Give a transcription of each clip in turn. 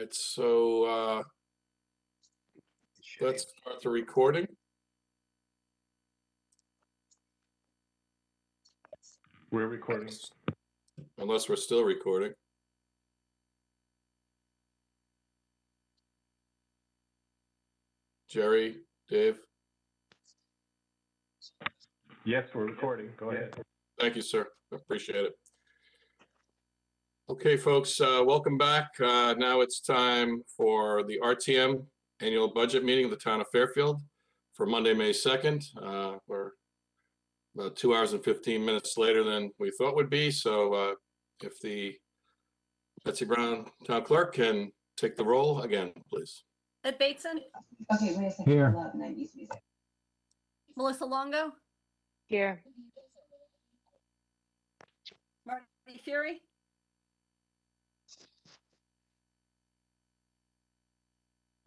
right, so let's start the recording. We're recording. Unless we're still recording. Jerry, Dave? Yes, we're recording. Go ahead. Thank you, sir. Appreciate it. Okay, folks, welcome back. Now it's time for the RTM annual budget meeting of the town of Fairfield for Monday, May 2nd. We're about 2 hours and 15 minutes later than we thought would be. So if the Betsy Brown town clerk can take the roll again, please. Ed Bateson, Okay, wait a second. Here. Hold up, 90s music. Melissa Longo, Here. Marty Fury,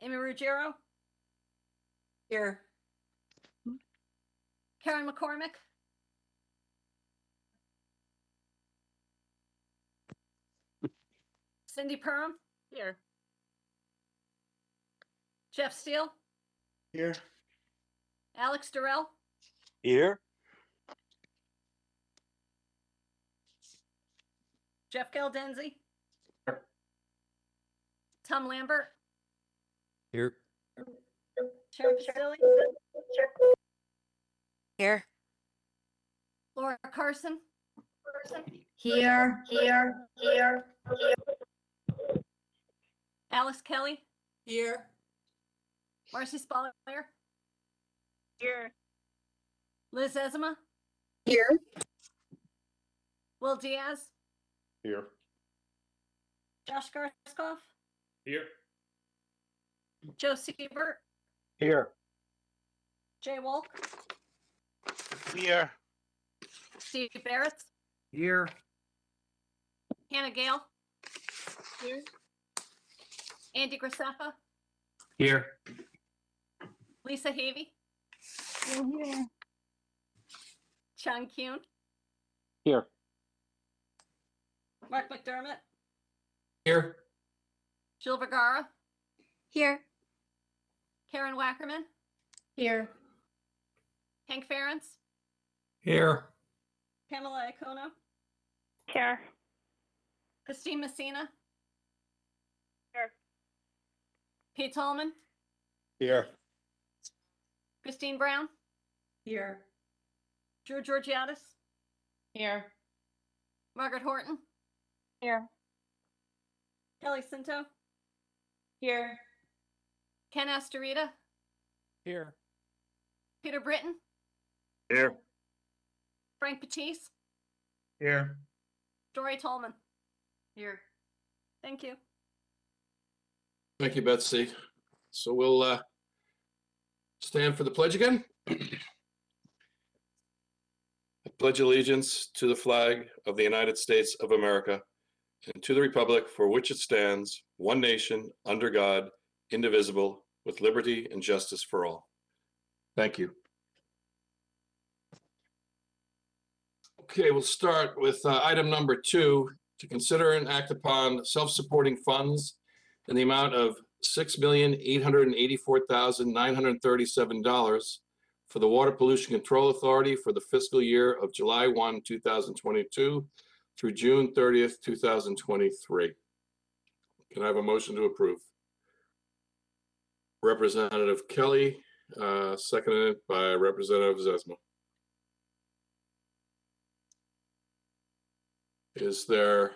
Amy Ruggiero, Here. Karen McCormick, Cindy Perham, Here. Jeff Steele, Here. Alex Durrell, Here. Jeff Galdenzi, Tom Lambert, Here. Sharon Pastilli, Here. Laura Carson, Here. Alice Kelly, Here. Marcy Spallier, Here. Liz Ezema, Here. Will Diaz, Here. Josh Garskoff, Here. Joe Siebert, Here. Jay Wolk, Here. Steve Barrett, Here. Hannah Gale, Here. Andy Graceffa, Here. Lisa Havey, Here. Sean Kuhn, Here. Mark McDermott, Here. Jill Vergara, Here. Karen Wackerman, Here. Hank Ferentz, Here. Pamela Iacono, Here. Christine Messina, Here. Pete Tallman, Here. Christine Brown, Here. Drew Georgiadis, Here. Margaret Horton, Here. Kelly Cinto, Here. Ken Astorita, Here. Peter Britton, Here. Frank Patisse, Here. Dory Tallman. Here. Thank you. Thank you, Betsy. So we'll stand for the pledge again. I pledge allegiance to the flag of the United States of America and to the republic for which it stands, one nation, under God, indivisible, with liberty and justice for all. Thank you. Okay, we'll start with item number 2, to consider and act upon self-supporting funds in the amount of $6,884,937 for the Water Pollution Control Authority for the fiscal year of July 1, 2022 through June 30th, 2023. Can I have a motion to approve? Representative Kelly, seconded by Representative Zesma. Is there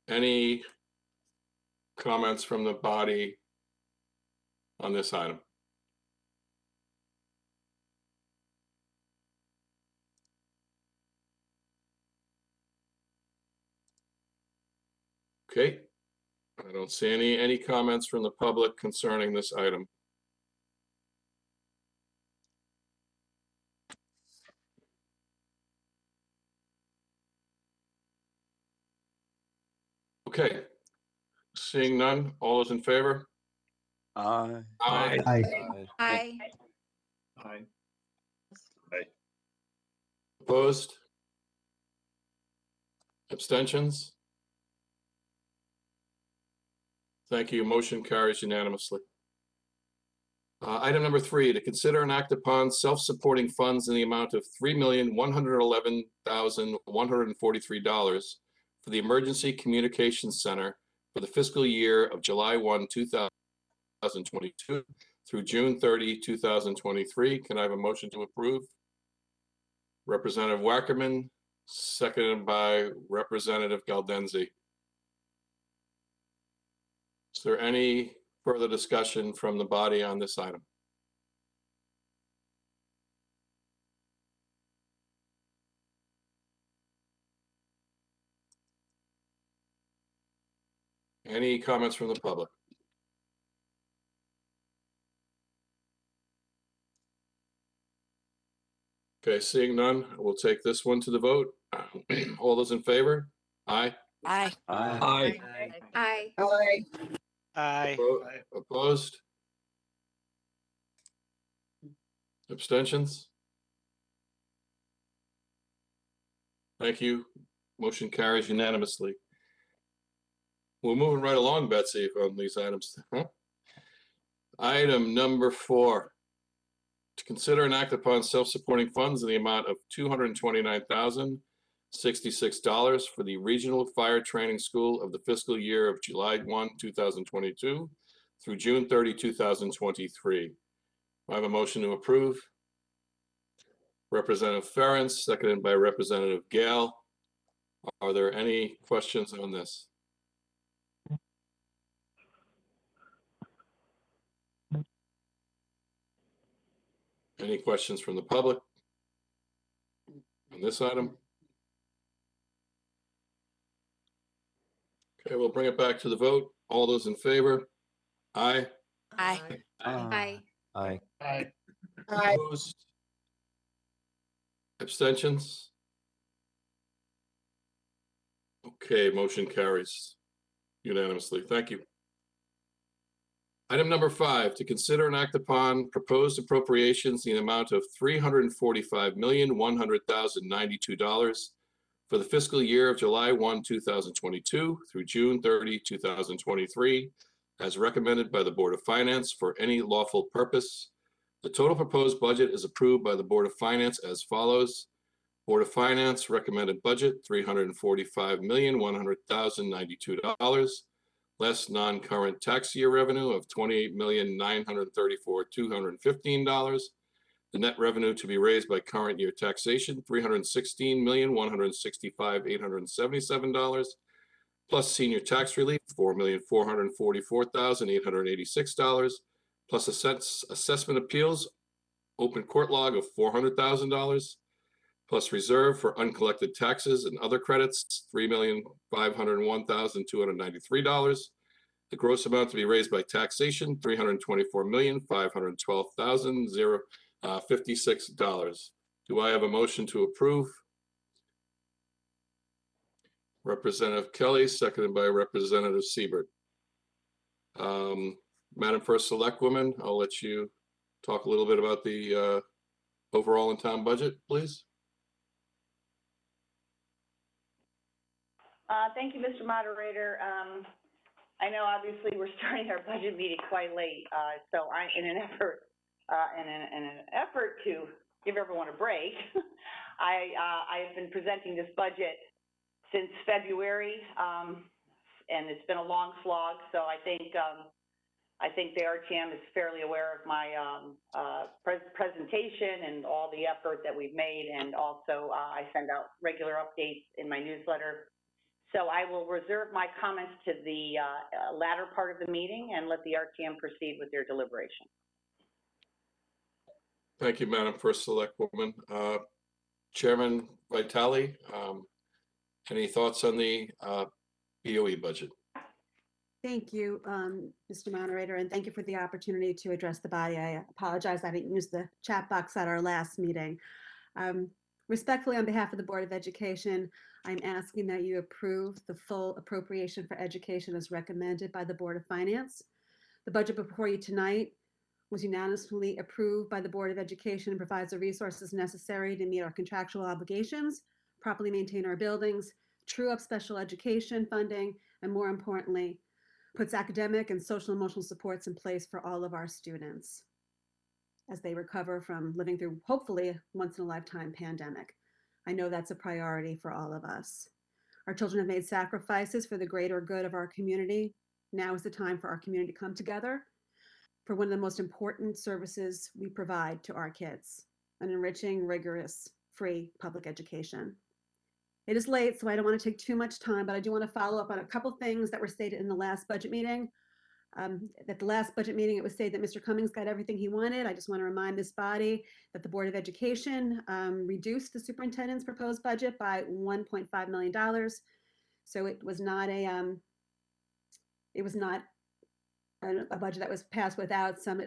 any comments from the body on this item? Okay, I don't see any comments from the public concerning this item. Okay, seeing none, all those in favor? Aye. Aye. Aye. Aye. Aye. Opposed? Abstentions? Thank you. Motion carries unanimously. Item number 3, to consider and act upon self-supporting funds in the amount of $3,111,143 for the Emergency Communications Center for the fiscal year of July 1, 2022 through June 30, 2023. Can I have a motion to approve? Representative Wackerman, seconded by Representative Galdenzi. Is there any further discussion from the body on this item? Any comments from the public? Okay, seeing none, we'll take this one to the vote. All those in favor? Aye. Aye. Aye. Aye. Aye. Opposed? Abstentions? Thank you. Motion carries unanimously. We're moving right along, Betsy, on these items. Item number 4, to consider and act upon self-supporting funds in the amount of $229,066 for the Regional Fire Training School of the fiscal year of July 1, 2022 through June 30, 2023. I have a motion to approve. Representative Ferentz, seconded by Representative Gale. Are there any questions on this? Any questions from the public on this item? Okay, we'll bring it back to the vote. All those in favor? Aye. Aye. Aye. Aye. Aye. Opposed? Abstentions? Okay, motion carries unanimously. Thank you. Item number 5, to consider and act upon proposed appropriations in the amount of $345,100,092 for the fiscal year of July 1, 2022 through June 30, 2023, as recommended by the Board of Finance for any lawful purpose. The total proposed budget is approved by the Board of Finance as follows. Board of Finance recommended budget $345,100,092, less non-current tax year revenue of $28,934,215. The net revenue to be raised by current year taxation, $316,165,877, plus senior tax relief, $4,444,886, plus assessment appeals, open court log of $400,000, plus reserve for uncollected taxes and other credits, $3,501,293. The gross amount to be raised by taxation, $324,512,056. Do I have a motion to approve? Representative Kelly, seconded by Representative Siebert. Madam First Selectwoman, I'll let you talk a little bit about the overall in-town budget, please. Thank you, Mr. Moderator. I know obviously we're starting our budget meeting quite late, so in an effort to give everyone a break, I have been presenting this budget since February, and it's been a long slog. So I think the RTM is fairly aware of my presentation and all the effort that we've made, and also I send out regular updates in my newsletter. So I will reserve my comments to the latter part of the meeting and let the RTM proceed with their deliberation. Thank you, Madam First Selectwoman. Chairman Vitale, any thoughts on the BOE budget? Thank you, Mr. Moderator, and thank you for the opportunity to address the body. I apologize I didn't use the chat box at our last meeting. Respectfully, on behalf of the Board of Education, I'm asking that you approve the full appropriation for education as recommended by the Board of Finance. The budget before you tonight was unanimously approved by the Board of Education and provides the resources necessary to meet our contractual obligations, properly maintain our buildings, true up special education funding, and more importantly, puts academic and social emotional supports in place for all of our students as they recover from living through, hopefully, a once-in-a-lifetime pandemic. I know that's a priority for all of us. Our children have made sacrifices for the greater good of our community. Now is the time for our community to come together for one of the most important services we provide to our kids, an enriching, rigorous, free public education. It is late, so I don't want to take too much time, but I do want to follow up on a couple things that were stated in the last budget meeting. At the last budget meeting, it was stated that Mr. Cummings got everything he wanted. I just want to remind this body that the Board of Education reduced the superintendent's proposed budget by $1.5 million. So it was not a budget that was passed without some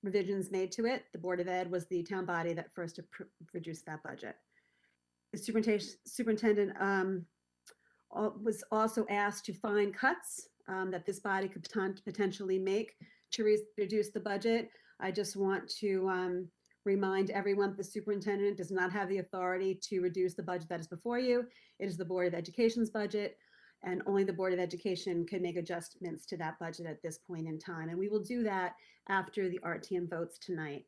revisions made to it. The Board of Ed was the town body that first reduced that budget. The superintendent was also asked to find cuts that this body could potentially make to reduce the budget. I just want to remind everyone that the superintendent does not have the authority to reduce the budget that is before you. It is the Board of Education's budget, and only the Board of Education can make adjustments to that budget at this point in time. And we will do that after the RTM votes tonight.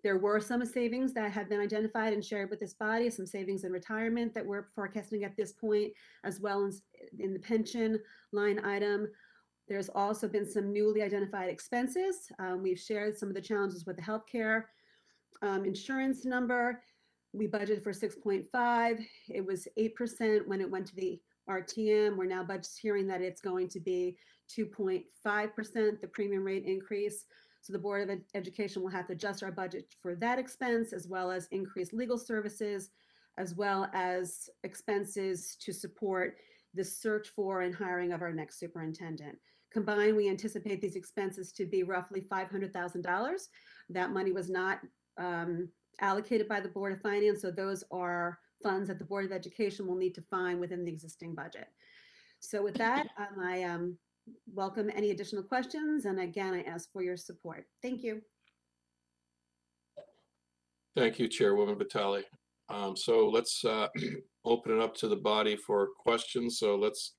There were some savings that have been identified and shared with this body, some savings in retirement that we're forecasting at this point, as well as in the pension line item. There's also been some newly identified expenses. We've shared some of the challenges with the healthcare insurance number. We budgeted for 6.5. It was 8% when it went to the RTM. We're now hearing that it's going to be 2.5%, the premium rate increase. So the Board of Education will have to adjust our budget for that expense, as well as increase legal services, as well as expenses to support the search for and hiring of our next superintendent. Combined, we anticipate these expenses to be roughly $500,000. That money was not allocated by the Board of Finance, so those are funds that the Board of Education will need to find within the existing budget. So with that, I welcome any additional questions, and again, I ask for your support. Thank you. Thank you, Chairwoman Vitale. So let's open it up to the body for questions. So let's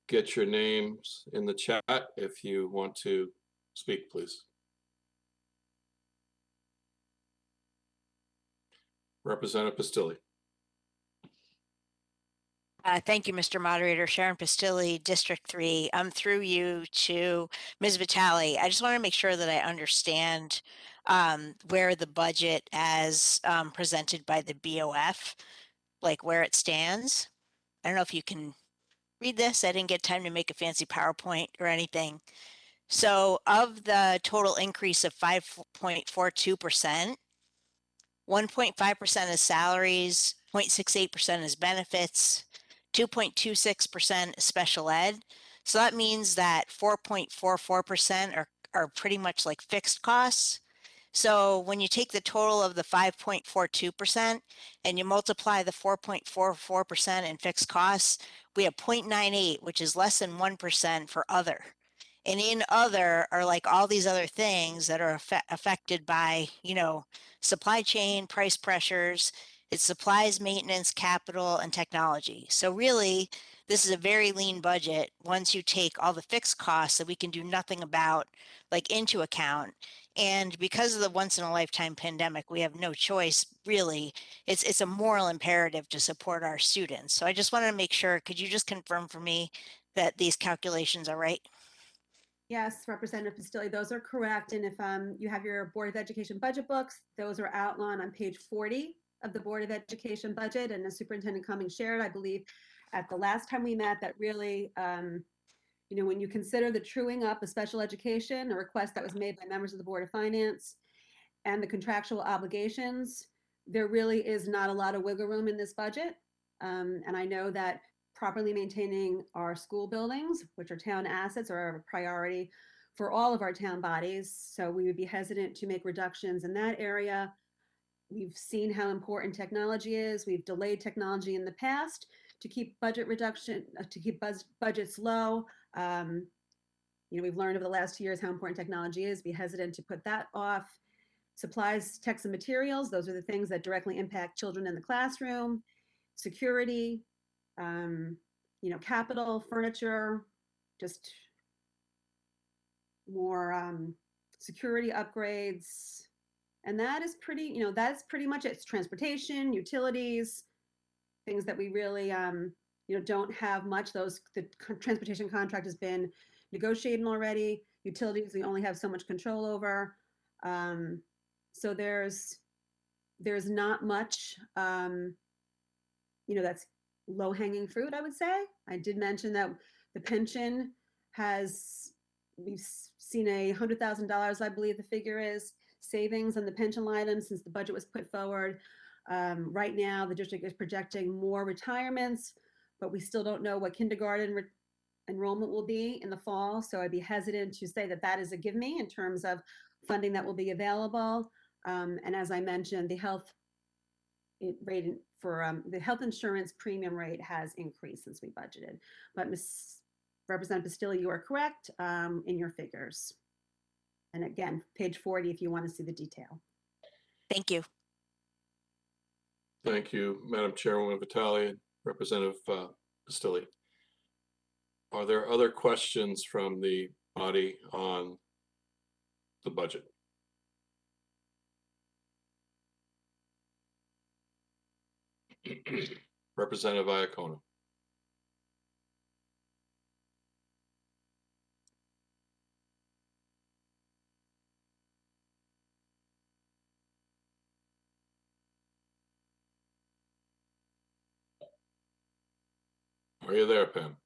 get your names in the chat if you want to speak, please. Representative Pistilli. Thank you, Mr. Moderator. Sharon Pistilli, District 3. Through you to Ms. Vitale. I just want to make sure that I understand where the budget as presented by the BOF, like where it stands. I don't know if you can read this. I didn't get time to make a fancy PowerPoint or anything. So of the total increase of 5.42%, 1.5% is salaries, 0.68% is benefits, 2.26% is special ed. So that means that 4.44% are pretty much like fixed costs. So when you take the total of the 5.42% and you multiply the 4.44% in fixed costs, we have 0.98, which is less than 1% for other. And in other are like all these other things that are affected by, you know, supply chain, price pressures. It's supplies, maintenance, capital, and technology. So really, this is a very lean budget once you take all the fixed costs that we can do nothing about, like, into account. And because of the once in a lifetime pandemic, we have no choice, really. It's a moral imperative to support our students. So I just wanted to make sure, could you just confirm for me that these calculations are right? Yes, Representative Pistilli, those are correct. And if you have your Board of Education budget books, those are outlined on page 40 of the Board of Education budget. And as Superintendent Cummings shared, I believe at the last time we met, that really, you know, when you consider the truing up of special education, a request that was made by members of the Board of Finance, and the contractual obligations, there really is not a lot of wiggle room in this budget. And I know that properly maintaining our school buildings, which are town assets, are a priority for all of our town bodies. So we would be hesitant to make reductions in that area. We've seen how important technology is. We've delayed technology in the past to keep budget reduction, to keep budgets low. You know, we've learned over the last 2 years how important technology is. Be hesitant to put that off. Supplies, texts, and materials, those are the things that directly impact children in the classroom. Security, you know, capital, furniture, just more security upgrades. And that is pretty, that's pretty much it. It's transportation, utilities, things that we really, don't have much. The transportation contract has been negotiated already. Utilities, we only have so much control over. So there's not much, that's low-hanging fruit, I would say. I did mention that the pension we've seen $100,000, I believe the figure is, savings on the pension item since the budget was put forward. Right now, the district is projecting more retirements, but we still don't know what kindergarten enrollment will be in the fall. So I'd be hesitant to say that that is a give me in terms of funding that will be available. And as I mentioned, the health rate for the health insurance premium rate has increased since we budgeted. But Representative Bastillo, you are correct in your figures. And again, page 40 if you want to see the detail. Thank you. Thank you, Madam Chairwoman Vitale and Representative Bastillo. Are there other questions from the body on the budget? Representative Iacono. Are you there, Pam?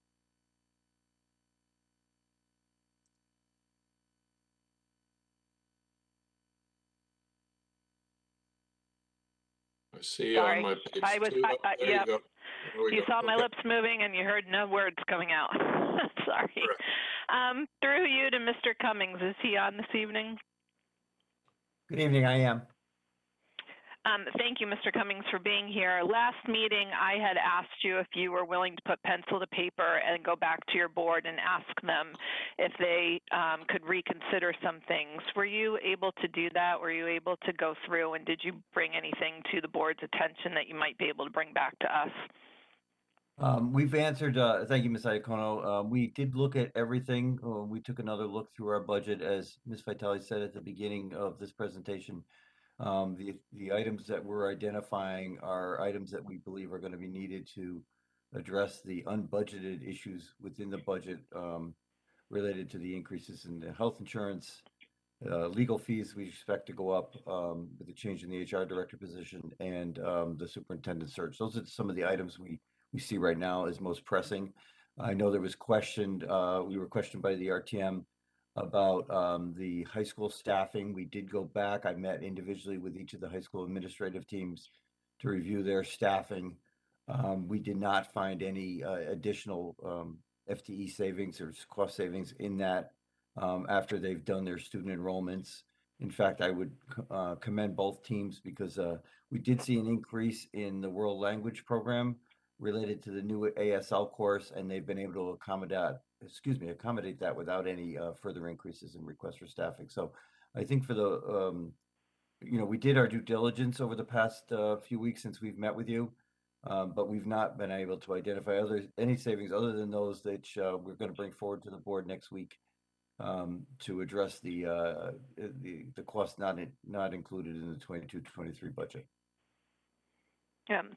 I see you on my page I was, two. There yep. you go. There we You go. saw my Okay. lips moving and you heard no words coming out. Sorry. Correct. Through you to Mr. Cummings. Is he on this evening? Good evening, I am. Thank you, Mr. Cummings, for being here. Last meeting, I had asked you if you were willing to put pencil to paper and go back to your board and ask them if they could reconsider some things. Were you able to do that? Were you able to go through, and did you bring anything to the board's attention that you might be able to bring back to us? We've answered, thank you, Ms. Iacono. We did look at everything. We took another look through our budget, as Ms. Vitale said at the beginning of this presentation. The items that we're identifying are items that we believe are going to be needed to address the unbudgeted issues within the budget related to the increases in the health insurance, legal fees we expect to go up with the change in the HR director position, and the superintendent search. Those are some of the items we see right now as most pressing. I know there was we were questioned by the RTM about the high school staffing. We did go back. I met individually with each of the high school administrative teams to review their staffing. We did not find any additional FTE savings or cost savings in that after they've done their student enrollments. In fact, I would commend both teams because we did see an increase in the world language program related to the new ASL course, and they've been able to accommodate that without any further increases in requests for staffing. So I think for the, we did our due diligence over the past few weeks since we've met with you, but we've not been able to identify any savings other than those that we're going to bring forward to the board next week to address the cost not included in the 22-23 budget.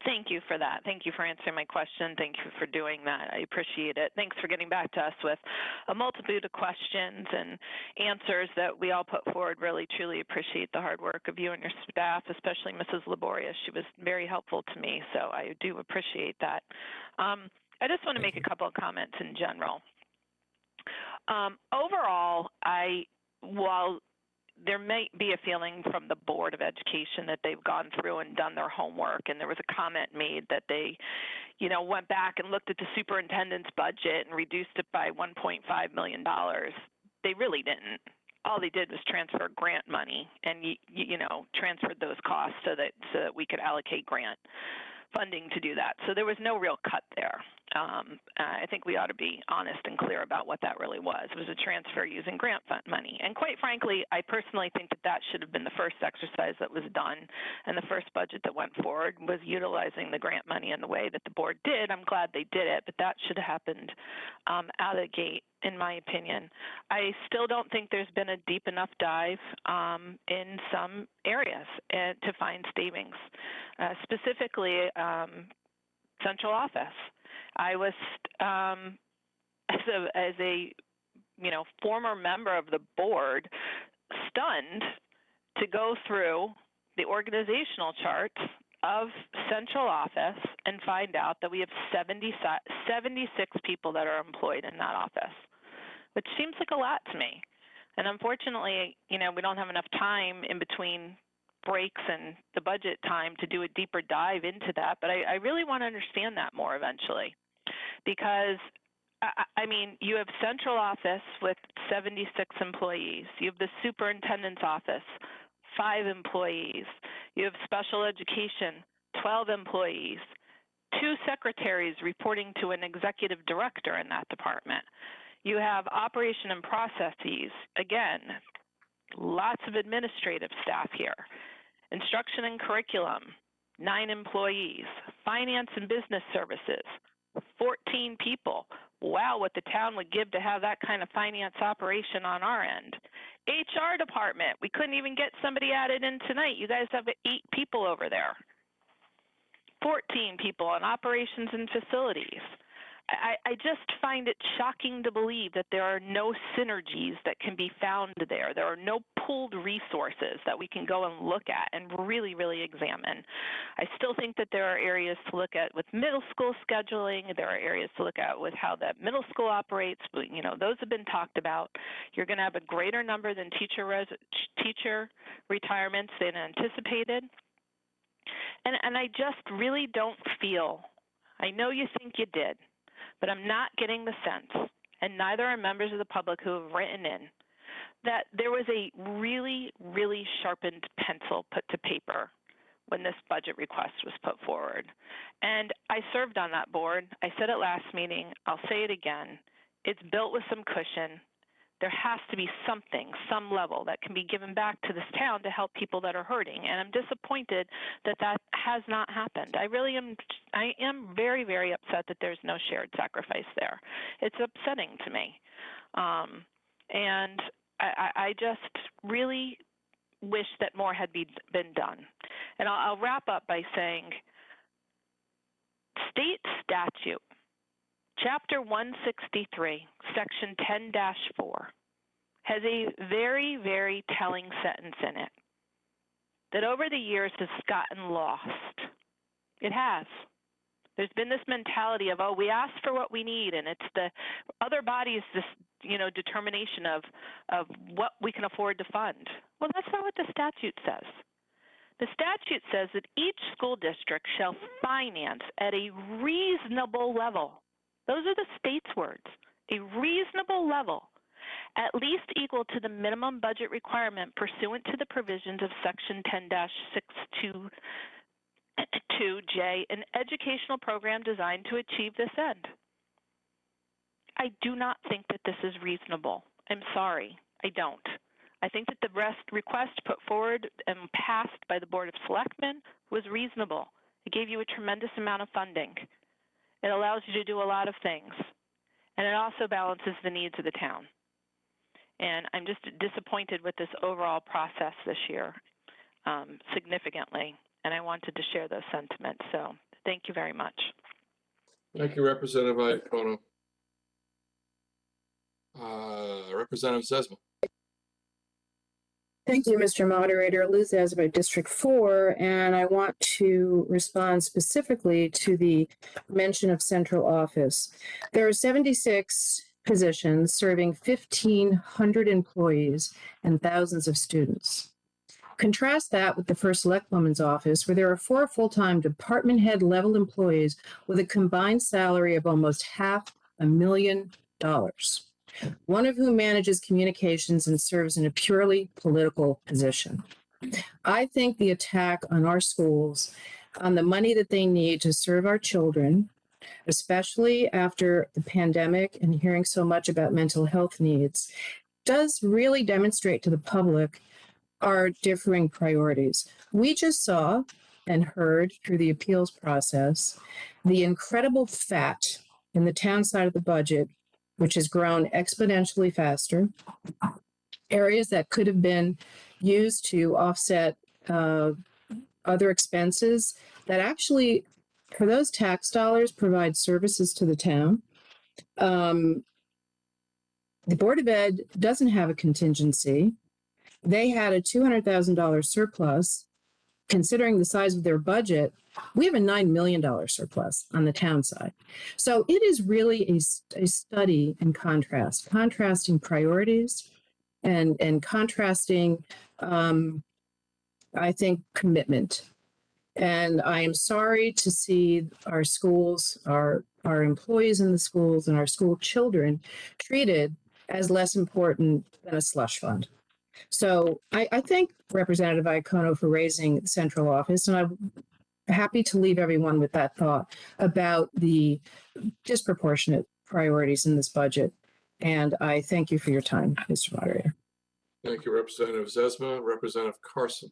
Thank you for that. Thank you for answering my question. Thank you for doing that. I appreciate it. Thanks for getting back to us with a multitude of questions and answers that we all put forward. Really, truly appreciate the hard work of you and your staff, especially Mrs. Laborious. She was very helpful to me, so I do appreciate that. I just want to make a couple of comments in general. Overall, while there may be a feeling from the Board of Education that they've gone through and done their homework, and there was a comment made that they, went back and looked at the superintendent's budget and reduced it by $1.5 million. They really didn't. All they did was transfer grant money and, transferred those costs so that we could allocate grant funding to do that. So there was no real cut there. I think we ought to be honest and clear about what that really was. It was a transfer using grant fund money. And quite frankly, I personally think that that should have been the first exercise that was done, and the first budget that went forward was utilizing the grant money in the way that the board did. I'm glad they did it, but that should have happened out of the gate, in my opinion. I still don't think there's been a deep enough dive in some areas to find savings, specifically central office. I was, as a former member of the board, stunned to go through the organizational charts of central office and find out that we have 76 people that are employed in that office, which seems like a lot to me. And unfortunately, we don't have enough time in between breaks and the budget time to do a deeper dive into that. But I really want to understand that more eventually, because I mean, you have central office with 76 employees. You have the superintendent's office, 5 employees. You have special education, 12 employees, 2 secretaries reporting to an executive director in that department. You have operation and processes, again, lots of administrative staff here. Instruction and curriculum, 9 employees. Finance and business services, 14 people. Wow, what the town would give to have that kind of finance operation on our end. HR department, we couldn't even get somebody added in tonight. You guys have 8 people over there. 14 people on operations and facilities. I just find it shocking to believe that there are no synergies that can be found there. There are no pooled resources that we can go and look at and really, really examine. I still think that there are areas to look at with middle school scheduling. There are areas to look at with how that middle school operates. Those have been talked about. You're going to have a greater number than teacher retirements than anticipated. And I just really don't feel, I know you think you did, but I'm not getting the sense, and neither are members of the public who have written in, that there was a really, really sharpened pencil put to paper when this budget request was put forward. And I served on that board. I said it last meeting. I'll say it again. It's built with some cushion. There has to be something, some level that can be given back to this town to help people that are hurting. And I'm disappointed that that has not happened. I am very, very upset that there's no shared sacrifice there. It's upsetting to me. And I just really wish that more had been done. And I'll wrap up by saying state statute, Chapter 163, Section 10-4, has a very, very telling sentence in it that over the years has gotten lost. It has. There's been this mentality of, oh, we asked for what we need, and it's the other body's determination of what we can afford to fund. Well, that's not what the statute says. The statute says that each school district shall finance at a reasonable level. Those are the state's words, a reasonable level, at least equal to the minimum budget requirement pursuant to the provisions of Section 10-622J, an educational program designed to achieve this end. I do not think that this is reasonable. I'm sorry, I don't. I think that the request put forward and passed by the Board of Selectmen was reasonable. It gave you a tremendous amount of funding. It allows you to do a lot of things, and it also balances the needs of the town. And I'm just disappointed with this overall process this year significantly, and I wanted to share those sentiments. So thank you very much. Thank you, Representative Iacono. Representative Zesma. Thank you, Mr. Moderator. Liz Azabite, District 4, and I want to respond specifically to the mention of central office. There are 76 positions serving 1,500 employees and thousands of students. Contrast that with the First Selectwoman's office, where there are 4 full-time department head level employees with a combined salary of almost $500,000. One of whom manages communications and serves in a purely political position. I think the attack on our schools, on the money that they need to serve our children, especially after the pandemic and hearing so much about mental health needs, does really demonstrate to the public our differing priorities. We just saw and heard through the appeals process the incredible fat in the town side of the budget, which has grown exponentially faster, areas that could have been used to offset other expenses that actually, for those tax dollars, provide services to the town. The Board of Ed doesn't have a contingency. They had a $200,000 surplus. Considering the size of their budget, we have a $9 million surplus on the town side. So it is really a study in contrasting priorities and contrasting, I think, commitment. And I am sorry to see our schools, our employees in the schools and our school children treated as less important than a slush fund. So I thank Representative Iacono for raising the central office, and I'm happy to leave everyone with that thought about the disproportionate priorities in this budget. And I thank you for your time, Mr. Moderator. Thank you, Representative Zesma. Representative Carson.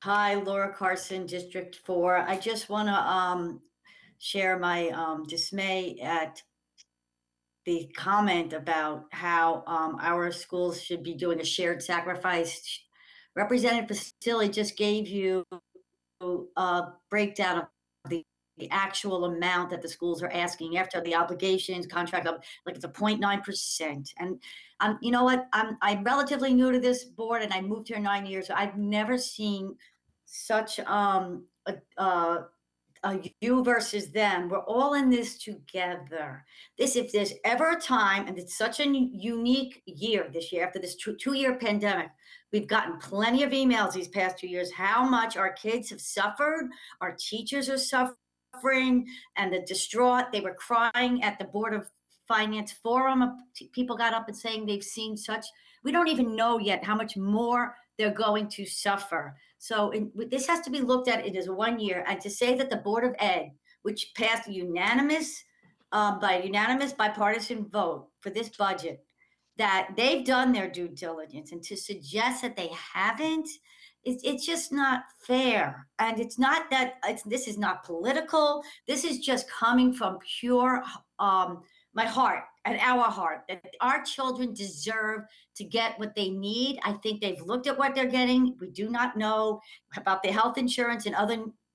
Hi, Laura Carson, District 4. I just want to share my dismay at the comment about how our schools should be doing a shared sacrifice. Representative Basile just gave you a breakdown of the actual amount that the schools are asking after the obligations contract up, like it's a 0.9%. And you know what? I'm relatively new to this board, and I moved here 9 years. So I've never seen such you versus them. We're all in this together. If there's ever a time, and it's such a unique year this year after this two-year pandemic, we've gotten plenty of emails these past 2 years, how much our kids have suffered, our teachers are suffering, and the distraught. They were crying at the Board of Finance Forum. People got up and saying they've seen such, we don't even know yet how much more they're going to suffer. So this has to be looked at it as 1 year. And to say that the Board of Ed, which passed by unanimous bipartisan vote for this budget, that they've done their due diligence, and to suggest that they haven't, it's just not fair. And it's not that this is not political. This is just coming from pure my heart and our heart, that our children deserve to get what they need. I think they've looked at what they're getting. We do not know about the health insurance and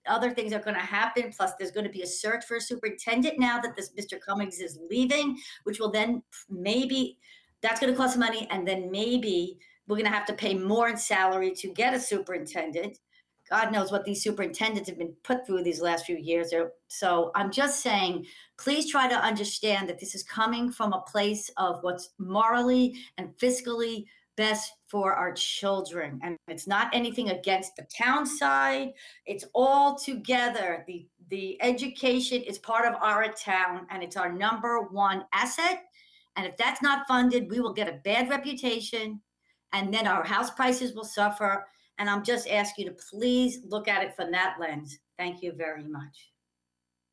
other things are going to happen. Plus, there's going to be a search for a superintendent now that this Mr. Cummings is leaving, which will then maybe, that's going to cost money. And then maybe we're going to have to pay more in salary to get a superintendent. God knows what these superintendents have been put through these last few years. So I'm just saying, please try to understand that this is coming from a place of what's morally and fiscally best for our children. And it's not anything against the town side. It's all together. The education is part of our town, and it's our #1 asset. And if that's not funded, we will get a bad reputation, and then our house prices will suffer. And I'm just asking you to please look at it from that lens. Thank you very much.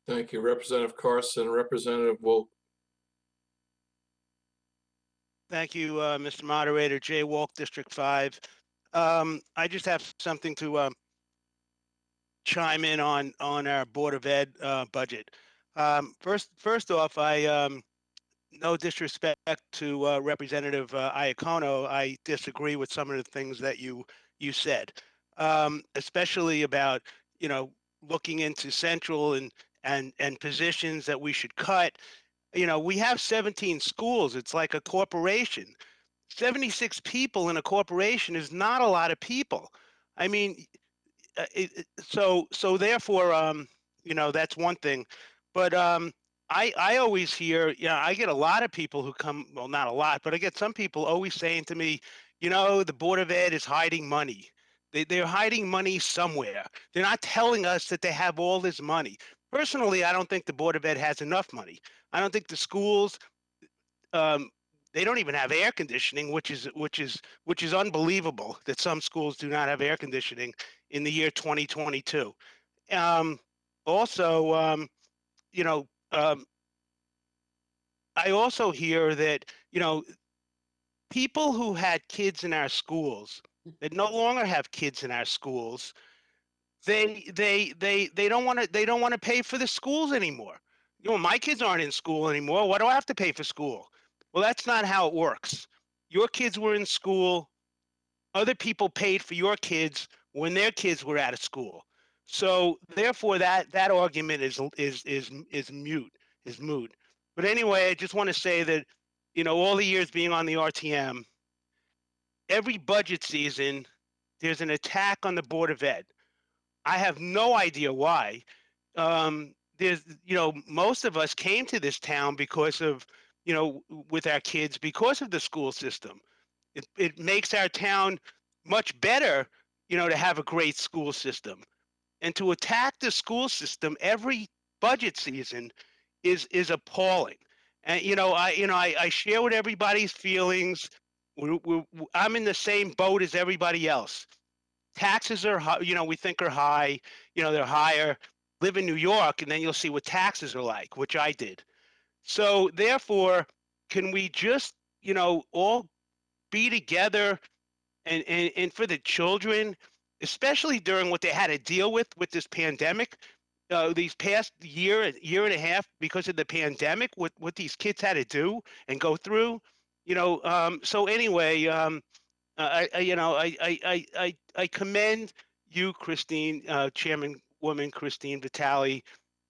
Thank you, Representative Carson. Representative Wolk. Thank you, Mr. Moderator. Jay Wolk, District 5. I just have something to chime in on our Board of Ed budget. First off, no disrespect to Representative Iacono, I disagree with some of the things that you said, especially about, looking into central and positions that we should cut. We have 17 schools. It's like a corporation. 76 people in a corporation is not a lot of people. I mean, so therefore, that's one thing. But I always hear, I get a lot of people who come, well, not a lot, but I get some people always saying to me, the Board of Ed is hiding money. They're hiding money somewhere. They're not telling us that they have all this money. Personally, I don't think the Board of Ed has enough money. I don't think the schools, they don't even have air conditioning, which is unbelievable that some schools do not have air conditioning in the year 2022. also, you know, I also hear that, people who had kids in our schools that no longer have kids in our schools, they don't want to pay for the schools anymore. My kids aren't in school anymore. Why do I have to pay for school? Well, that's not how it works. Your kids were in school. Other people paid for your kids when their kids were out of school. So therefore, that argument is mute, is moot. But anyway, I just want to say that, all the years being on the RTM, every budget season, there's an attack on the Board of Ed. I have no idea why. Most of us came to this town because of, with our kids, because of the school system. It makes our town much better, to have a great school system. And to attack the school system every budget season is appalling. And I share with everybody's feelings. I'm in the same boat as everybody else. Taxes are high, we think are high, they're higher. Live in New York, and then you'll see what taxes are like, which I did. So therefore, can we just, all be together and for the children, especially during what they had to deal with this pandemic, these past year and a half, because of the pandemic, what these kids had to do and go through, so anyway, I commend you, Christine, Chairwoman Christine Vitale,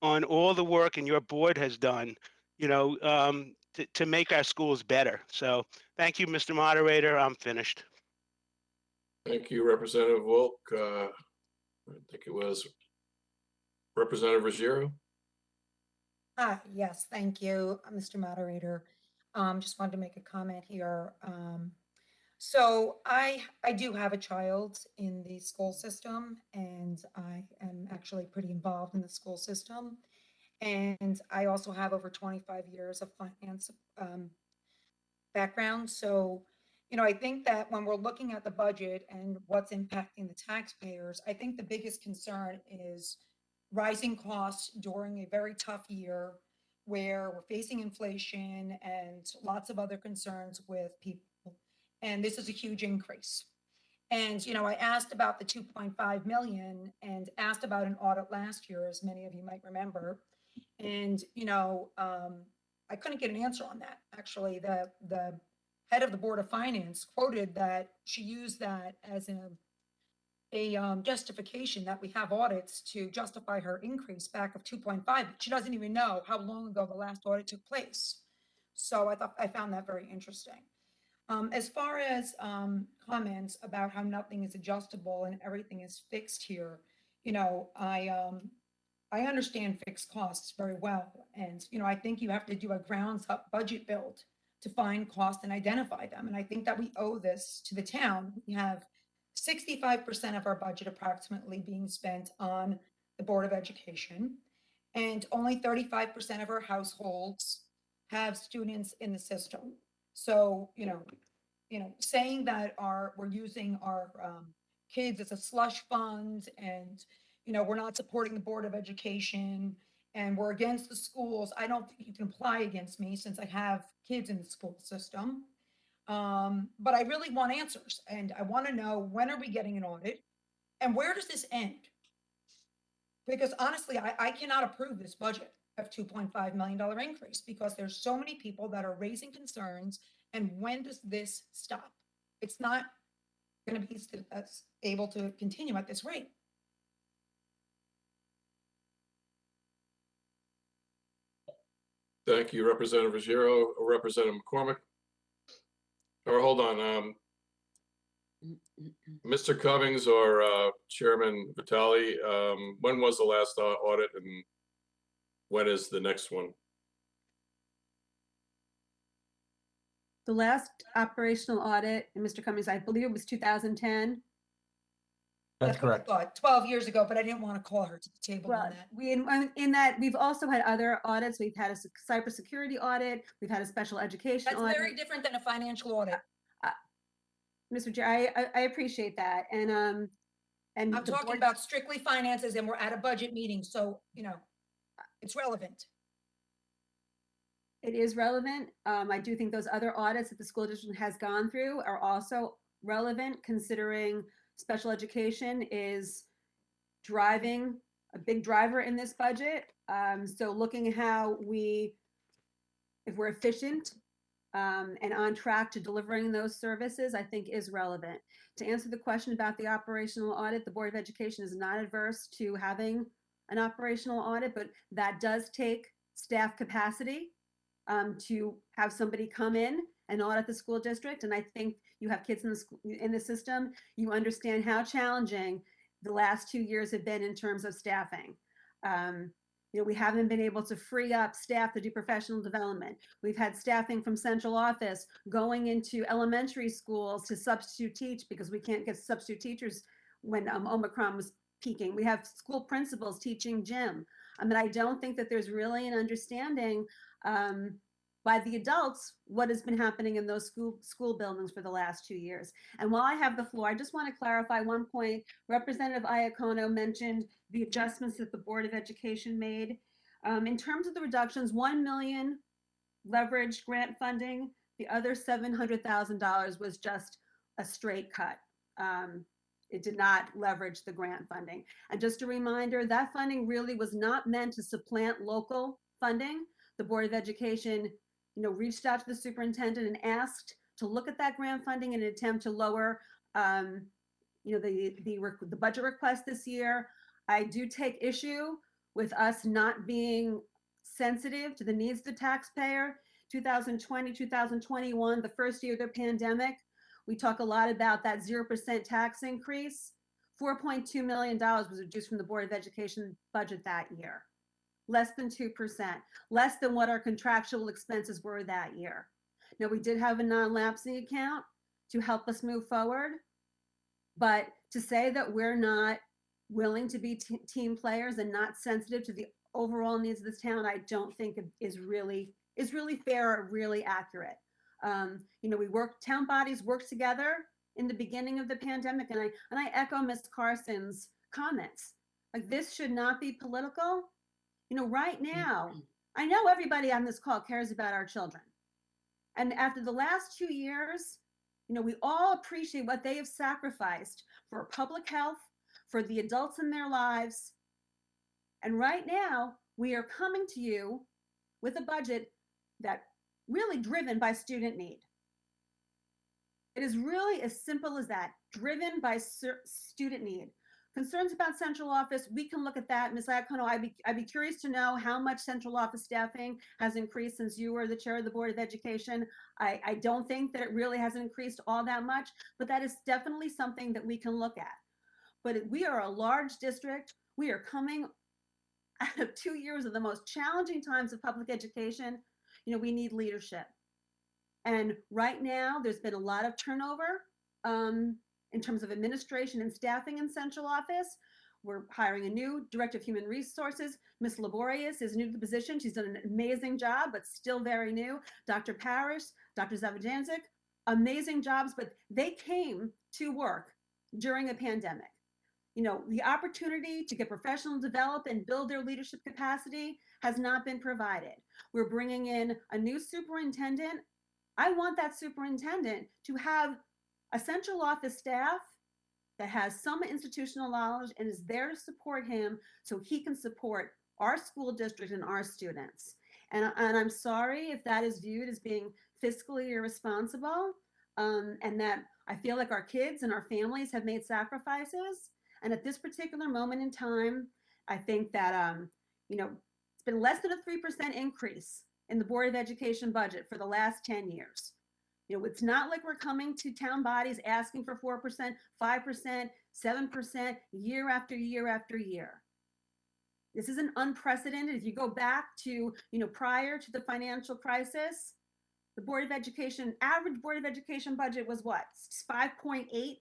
on all the work and your board has done, to make our schools better. So thank you, Mr. Moderator. I'm finished. Thank you, Representative Volk. I think it was Representative Ruggiero. Yes, thank you, Mr. Moderator. Just wanted to make a comment here. So I do have a child in the school system, and I am actually pretty involved in the school system. And I also have over 25 years of finance background. So, I think that when we're looking at the budget and what's impacting the taxpayers, I think the biggest concern is rising costs during a very tough year where we're facing inflation and lots of other concerns with people. And this is a huge increase. And, I asked about the 2.5 million and asked about an audit last year, as many of you might remember. And, I couldn't get an answer on that. Actually, the head of the Board of Finance quoted that she used that as a justification that we have audits to justify her increase back of 2.5. But she doesn't even know how long ago the last audit took place. So I found that very interesting. As far as comments about how nothing is adjustable and everything is fixed here, I understand fixed costs very well. And, I think you have to do a grounds up budget build to find costs and identify them. And I think that we owe this to the town. We have 65% of our budget approximately being spent on the Board of Education, and only 35% of our households have students in the system. So, saying that we're using our kids as a slush fund, and we're not supporting the Board of Education, and we're against the schools, I don't think you can apply against me since I have kids in the school system. But I really want answers, and I want to know, when are we getting an audit, and where does this end? Because honestly, I cannot approve this budget of $2.5 million increase because there's so many people that are raising concerns. And when does this stop? It's not going to be able to continue at this rate. Thank you, Representative Ruggiero. Representative McCormick. Or hold on, Mr. Cummings or Chairman Vitale, when was the last audit and when is the next one? The last operational audit, and Mr. Cummings, I believe it was 2010. That's correct. 12 years ago, but I didn't want to call her to the table on that. In that we've also had other audits. We've had a cybersecurity audit. We've had a special education That's audit. very different than a financial audit. Mr. Chair, I appreciate that. And And I'm the talking board, about strictly finances and we're at a budget meeting, so, it's relevant. it is relevant. I do think those other audits that the school district has gone through are also relevant, considering special education is driving, a big driver in this budget. So looking at how if we're efficient and on track to delivering those services, I think is relevant. To answer the question about the operational audit, the Board of Education is not adverse to having an operational audit, but that does take staff capacity to have somebody come in and audit the school district. And I think you have kids in the school, in the system, you understand how challenging the last 2 years have been in terms of staffing. We haven't been able to free up staff to do professional development. We've had staffing from central office going into elementary schools to substitute teach because we can't get substitute teachers when Omicron was peaking. We have school principals teaching gym. I mean, I don't think that there's really an understanding by the adults what has been happening in those school buildings for the last 2 years. And while I have the floor, I just want to clarify one point. Representative Iacono mentioned the adjustments that the Board of Education made. In terms of the reductions, 1 million leveraged grant funding, the other $700,000 was just a straight cut. It did not leverage the grant funding. And just a reminder, that funding really was not meant to supplant local funding. The Board of Education, reached out to the superintendent and asked to look at that grant funding in an attempt to lower, the budget request this year. I do take issue with us not being sensitive to the needs of the taxpayer. 2020, 2021, the first year of the pandemic, we talk a lot about that 0% tax increase. $4.2 million was reduced from the Board of Education budget that year. Less than 2%, less than what our contractual expenses were that year. Now, we did have a non-lapsing account to help us move forward, but to say that we're not willing to be team players and not sensitive to the overall needs of this town, I don't think is really fair or really accurate. Town bodies worked together in the beginning of the pandemic, and I echo Ms. Carson's comments. Like, this should not be political. Right now, I know everybody on this call cares about our children. And after the last 2 years, we all appreciate what they have sacrificed for public health, for the adults in their lives. And right now, we are coming to you with a budget that really driven by student need. It is really as simple as that, driven by student need. Concerns about central office, we can look at that. Ms. Iacono, I'd be curious to know how much central office staffing has increased since you were the chair of the Board of Education. I don't think that it really hasn't increased all that much, but that is definitely something that we can look at. But we are a large district. We are coming out of 2 years of the most challenging times of public education. We need leadership. And right now, there's been a lot of turnover in terms of administration and staffing in central office. We're hiring a new director of human resources. Ms. Laborious is new to the position. She's done an amazing job, but still very new. Dr. Parrish, Dr. Zavajanzik, amazing jobs, but they came to work during a pandemic. The opportunity to get professional develop and build their leadership capacity has not been provided. We're bringing in a new superintendent. I want that superintendent to have a central office staff that has some institutional knowledge and is there to support him so he can support our school district and our students. And I'm sorry if that is viewed as being fiscally irresponsible, and that I feel like our kids and our families have made sacrifices. And at this particular moment in time, I think that, it's been less than a 3% increase in the Board of Education budget for the last 10 years. It's not like we're coming to town bodies asking for 4%, 5%, 7% year after year after year. This isn't unprecedented. If you go back to, prior to the financial crisis, the Board of Education, average Board of Education budget was what? 5.8%?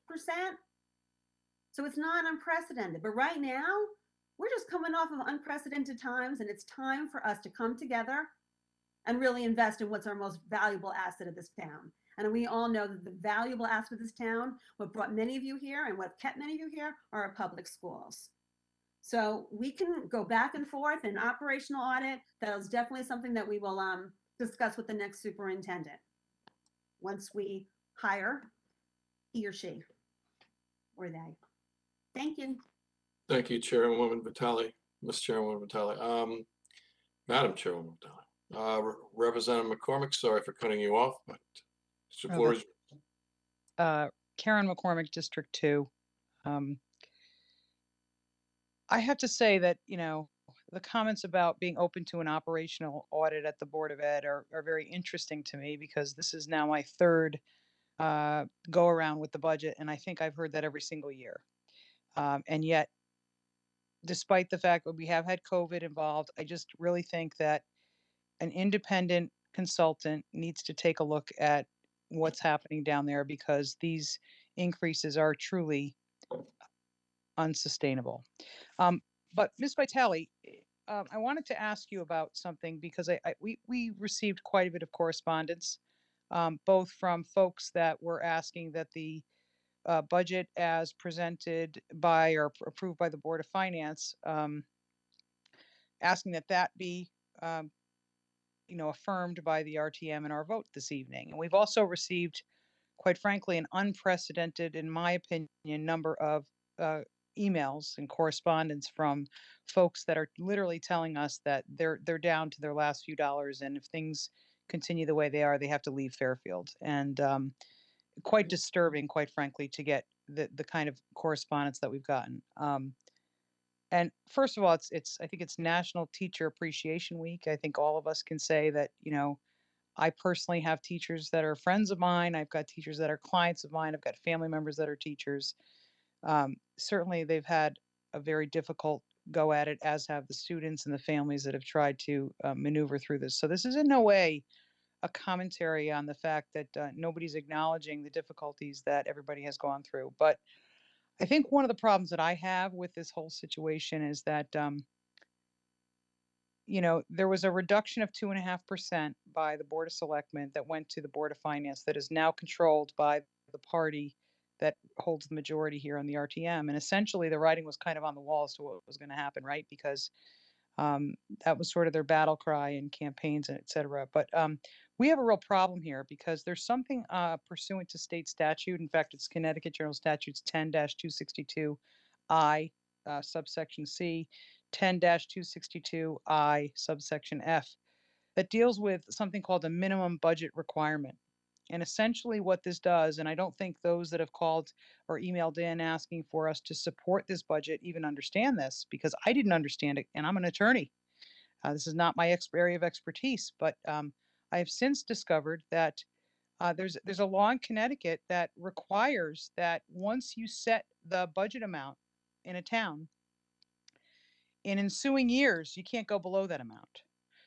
So it's not unprecedented. But right now, we're just coming off of unprecedented times, and it's time for us to come together and really invest in what's our most valuable asset of this town. And we all know that the valuable asset of this town, what brought many of you here and what kept many of you here, are our public schools. So we can go back and forth in operational audit. That is definitely something that we will discuss with the next superintendent once we hire he or she or they. Thank you. Thank you, Chairwoman Vitale, Ms. Chairwoman Vitale. Madam Chairwoman Vitale. Representative McCormick, sorry for cutting you off, but Mr. Oh, Flores. Karen McCormick, District 2. I have to say that, the comments about being open to an operational audit at the Board of Ed are very interesting to me, because this is now my third go around with the budget, and I think I've heard that every single year. And yet, despite the fact that we have had COVID involved, I just really think that an independent consultant needs to take a look at what's happening down there, because these increases are truly unsustainable. But Ms. Vitale, I wanted to ask you about something, because we received quite a bit of correspondence, both from folks that were asking that the budget as presented by or approved by the Board of Finance, asking that be affirmed by the RTM in our vote this evening. And we've also received, quite frankly, an unprecedented, in my opinion, number of emails and correspondence from folks that are literally telling us that they're down to their last few dollars, and if things continue the way they are, they have to leave Fairfield. And quite disturbing, quite frankly, to get the kind of correspondence that we've gotten. And first of all, I think it's National Teacher Appreciation Week. I think all of us can say that, I personally have teachers that are friends of mine. I've got teachers that are clients of mine. I've got family members that are teachers. Certainly, they've had a very difficult go at it, as have the students and the families that have tried to maneuver through this. So this is in no way a commentary on the fact that nobody's acknowledging the difficulties that everybody has gone through. But I think one of the problems that I have with this whole situation is that, there was a reduction of 2.5% by the Board of Selectmen that went to the Board of Finance, that is now controlled by the party that holds the majority here on the RTM. And essentially, the writing was kind of on the wall as to what was going to happen, right? Because that was sort of their battle cry in campaigns and et cetera. But we have a real problem here, because there's something pursuant to state statute. In fact, it's Connecticut General Statutes 10-262I, subsection C, 10-262I, subsection F, that deals with something called a minimum budget requirement. And essentially what this does, and I don't think those that have called or emailed in asking for us to support this budget even understand this, because I didn't understand it, and I'm an attorney. This is not my area of expertise, but I have since discovered that there's a law in Connecticut that requires that once you set the budget amount in a town, in ensuing years, you can't go below that amount.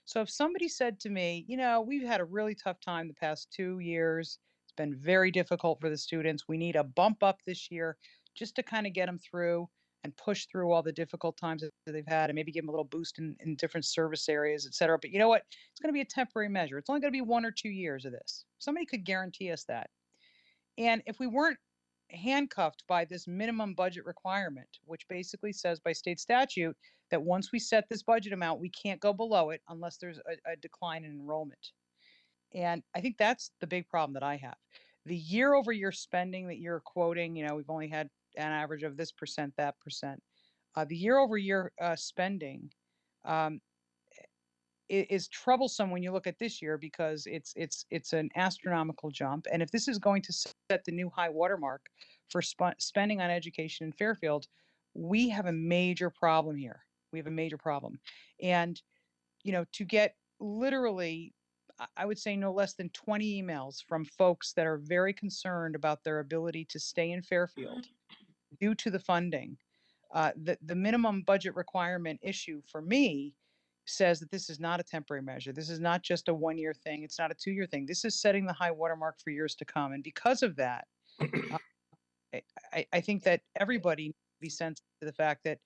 So if somebody said to me, we've had a really tough time the past 2 years, it's been very difficult for the students, we need a bump up this year just to kind of get them through and push through all the difficult times that they've had, and maybe give them a little boost in different service areas, et cetera. But you know what? It's going to be a temporary measure. It's only going to be 1 or 2 years of this. Somebody could guarantee us that. And if we weren't handcuffed by this minimum budget requirement, which basically says by state statute that once we set this budget amount, we can't go below it unless there's a decline in enrollment. And I think that's the big problem that I have. The year over year spending that you're quoting, we've only had an average of this percent, that percent. The year over year spending is troublesome when you look at this year, because it's an astronomical jump. And if this is going to set the new high watermark for spending on education in Fairfield, we have a major problem here. We have a major problem. And, to get literally, I would say no less than 20 emails from folks that are very concerned about their ability to stay in Fairfield due to the funding. The minimum budget requirement issue for me says that this is not a temporary measure. This is not just a 1-year thing. It's not a 2-year thing. This is setting the high watermark for years to come. And because of that, I think that everybody needs to be sensitive to the fact that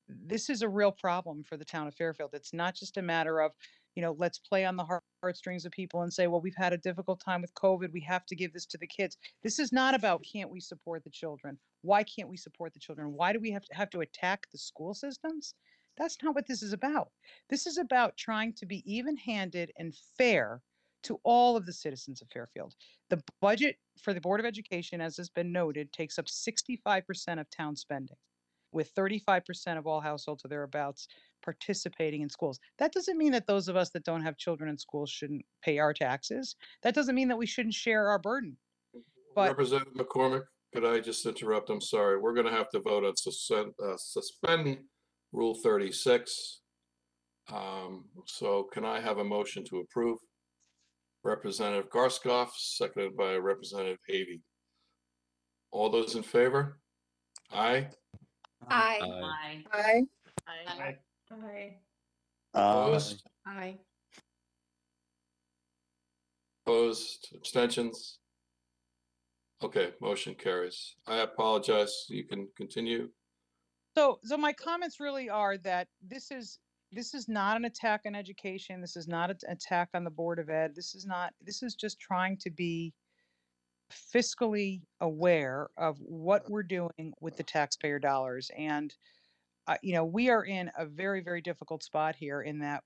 this is a real problem for the town of Fairfield. It's not just a matter of, let's play on the heartstrings of people and say, well, we've had a difficult time with COVID. We have to give this to the kids. This is not about, can't we support the children? Why can't we support the children? Why do we have to attack the school systems? That's not what this is about. This is about trying to be even-handed and fair to all of the citizens of Fairfield. The budget for the Board of Education, as has been noted, takes up 65% of town spending, with 35% of all households or thereabouts participating in schools. That doesn't mean that those of us that don't have children in schools shouldn't pay our taxes. That doesn't mean that we shouldn't share our burden. But Representative McCormick, could I just interrupt? I'm sorry. We're going to have to vote on suspending Rule 36. So can I have a motion to approve? Representative Garskoff, seconded by Representative Havey. All those in favor? Aye. Aye. Aye. Aye. Aye. Aye. Opposed? Aye. Opposed? Abstentions? Okay, motion carries. I apologize. You can continue. so my comments really are that this is not an attack on education. This is not an attack on the Board of Ed. This is just trying to be fiscally aware of what we're doing with the taxpayer dollars. And we are in a very, very difficult spot here in that,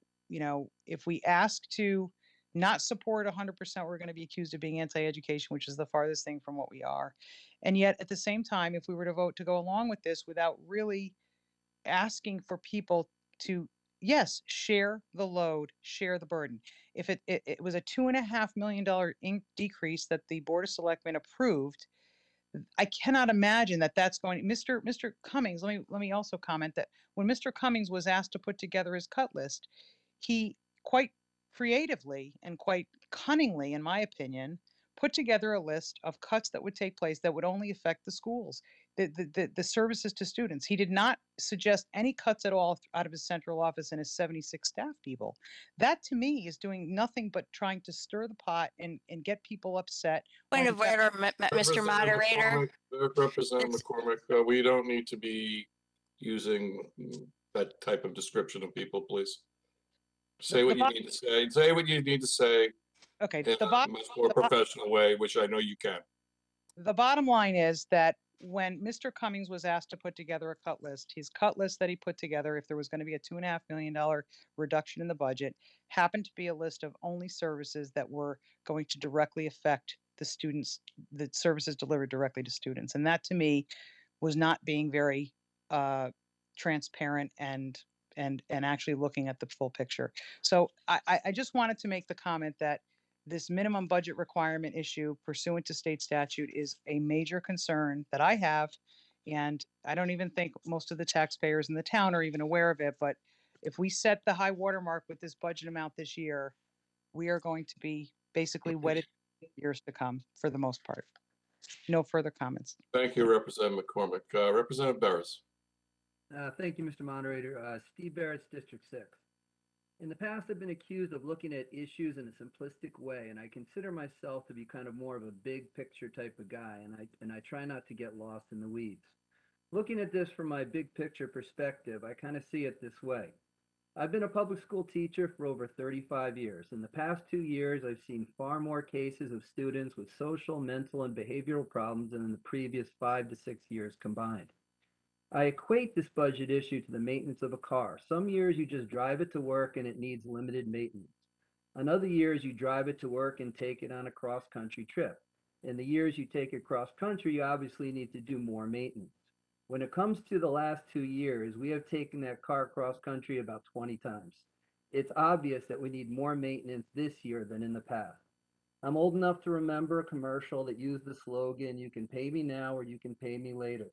if we ask to not support 100%, we're going to be accused of being anti-education, which is the farthest thing from what we are. And yet, at the same time, if we were to vote to go along with this without really asking for people to, yes, share the load, share the burden. If it was a $2.5 million decrease that the Board of Selectmen approved, I cannot imagine that that's going. Mr. Cummings, let me also comment that when Mr. Cummings was asked to put together his cut list, he quite creatively and quite cunningly, in my opinion, put together a list of cuts that would take place that would only affect the schools, the services to students. He did not suggest any cuts at all out of his central office and his 76 staff people. That to me is doing nothing but trying to stir the pot and get people upset. Point when of order, Mr. Moderator. Representative McCormick, we don't need to be using that type of description of people, please. Say what you need to say. Say what you need to say Okay, in a much more professional way, which I know you can. the bottom line is that when Mr. Cummings was asked to put together a cut list, his cut list that he put together, if there was going to be a $2.5 million reduction in the budget, happened to be a list of only services that were going to directly affect the students, the services delivered directly to students. And that to me was not being very transparent and actually looking at the full picture. So I just wanted to make the comment that this minimum budget requirement issue pursuant to state statute is a major concern that I have. And I don't even think most of the taxpayers in the town are even aware of it. But if we set the high watermark with this budget amount this year, we are going to be basically wedded years to come for the most part. No further comments. Thank you, Representative McCormick. Representative Barris. Thank you, Mr. Moderator. Steve Barrett's District 6. In the past, I've been accused of looking at issues in a simplistic way, and I consider myself to be kind of more of a big picture type of guy, and I try not to get lost in the weeds. Looking at this from my big picture perspective, I kind of see it this way. I've been a public school teacher for over 35 years. In the past 2 years, I've seen far more cases of students with social, mental, and behavioral problems than in the previous 5 to 6 years combined. I equate this budget issue to the maintenance of a car. Some years you just drive it to work and it needs limited maintenance. On other years, you drive it to work and take it on a cross-country trip. In the years you take it cross-country, you obviously need to do more maintenance. When it comes to the last 2 years, we have taken that car cross-country about 20 times. It's obvious that we need more maintenance this year than in the past. I'm old enough to remember a commercial that used the slogan, "You can pay me now or you can pay me later."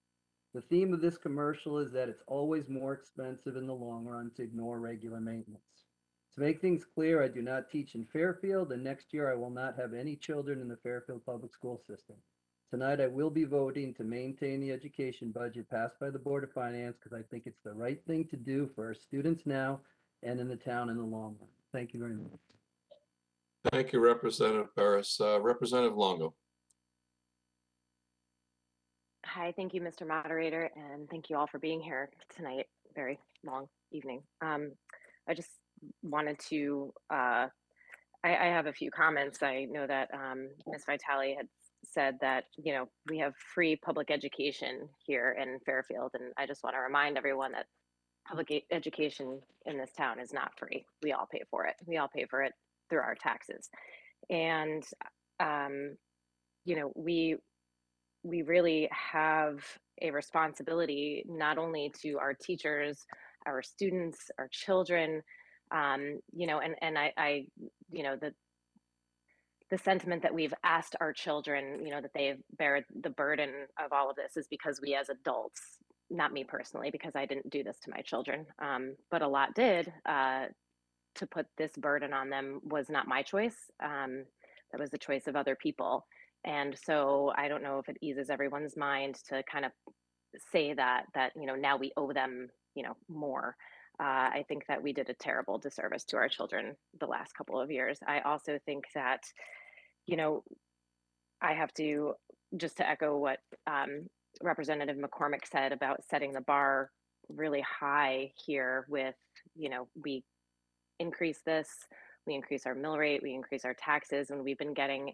The theme of this commercial is that it's always more expensive in the long run to ignore regular maintenance. To make things clear, I do not teach in Fairfield, and next year I will not have any children in the Fairfield public school system. Tonight I will be voting to maintain the education budget passed by the Board of Finance because I think it's the right thing to do for our students now and in the town in the long run. Thank you very much. Thank you, Representative Barris. Representative Longo. Hi, thank you, Mr. Moderator, and thank you all for being here tonight. Very long evening. I just wanted to, I have a few comments. I know that Ms. Vitale had said that, you know, we have free public education here in Fairfield, and I just want to remind everyone that education in this town is not free. We all pay for it. We all pay for it through our taxes. And, you know, we really have a responsibility not only to our teachers, our students, our children, you know, and I, you know, the sentiment that we've asked our children, you know, that they bear the burden of all of this is because we as adults, not me personally, because I didn't do this to my children, but a lot did, to put this burden on them was not my choice. That was the choice of other people. And so I don't know if it eases everyone's mind to kind of say that, you know, now we owe them, you know, more. I think that we did a terrible disservice to our children the last couple of years. I also think that, you know, I have to, just to echo what Representative McCormick said about setting the bar really high here with, you know, we increase this, we increase our mill rate, we increase our taxes, and we've been getting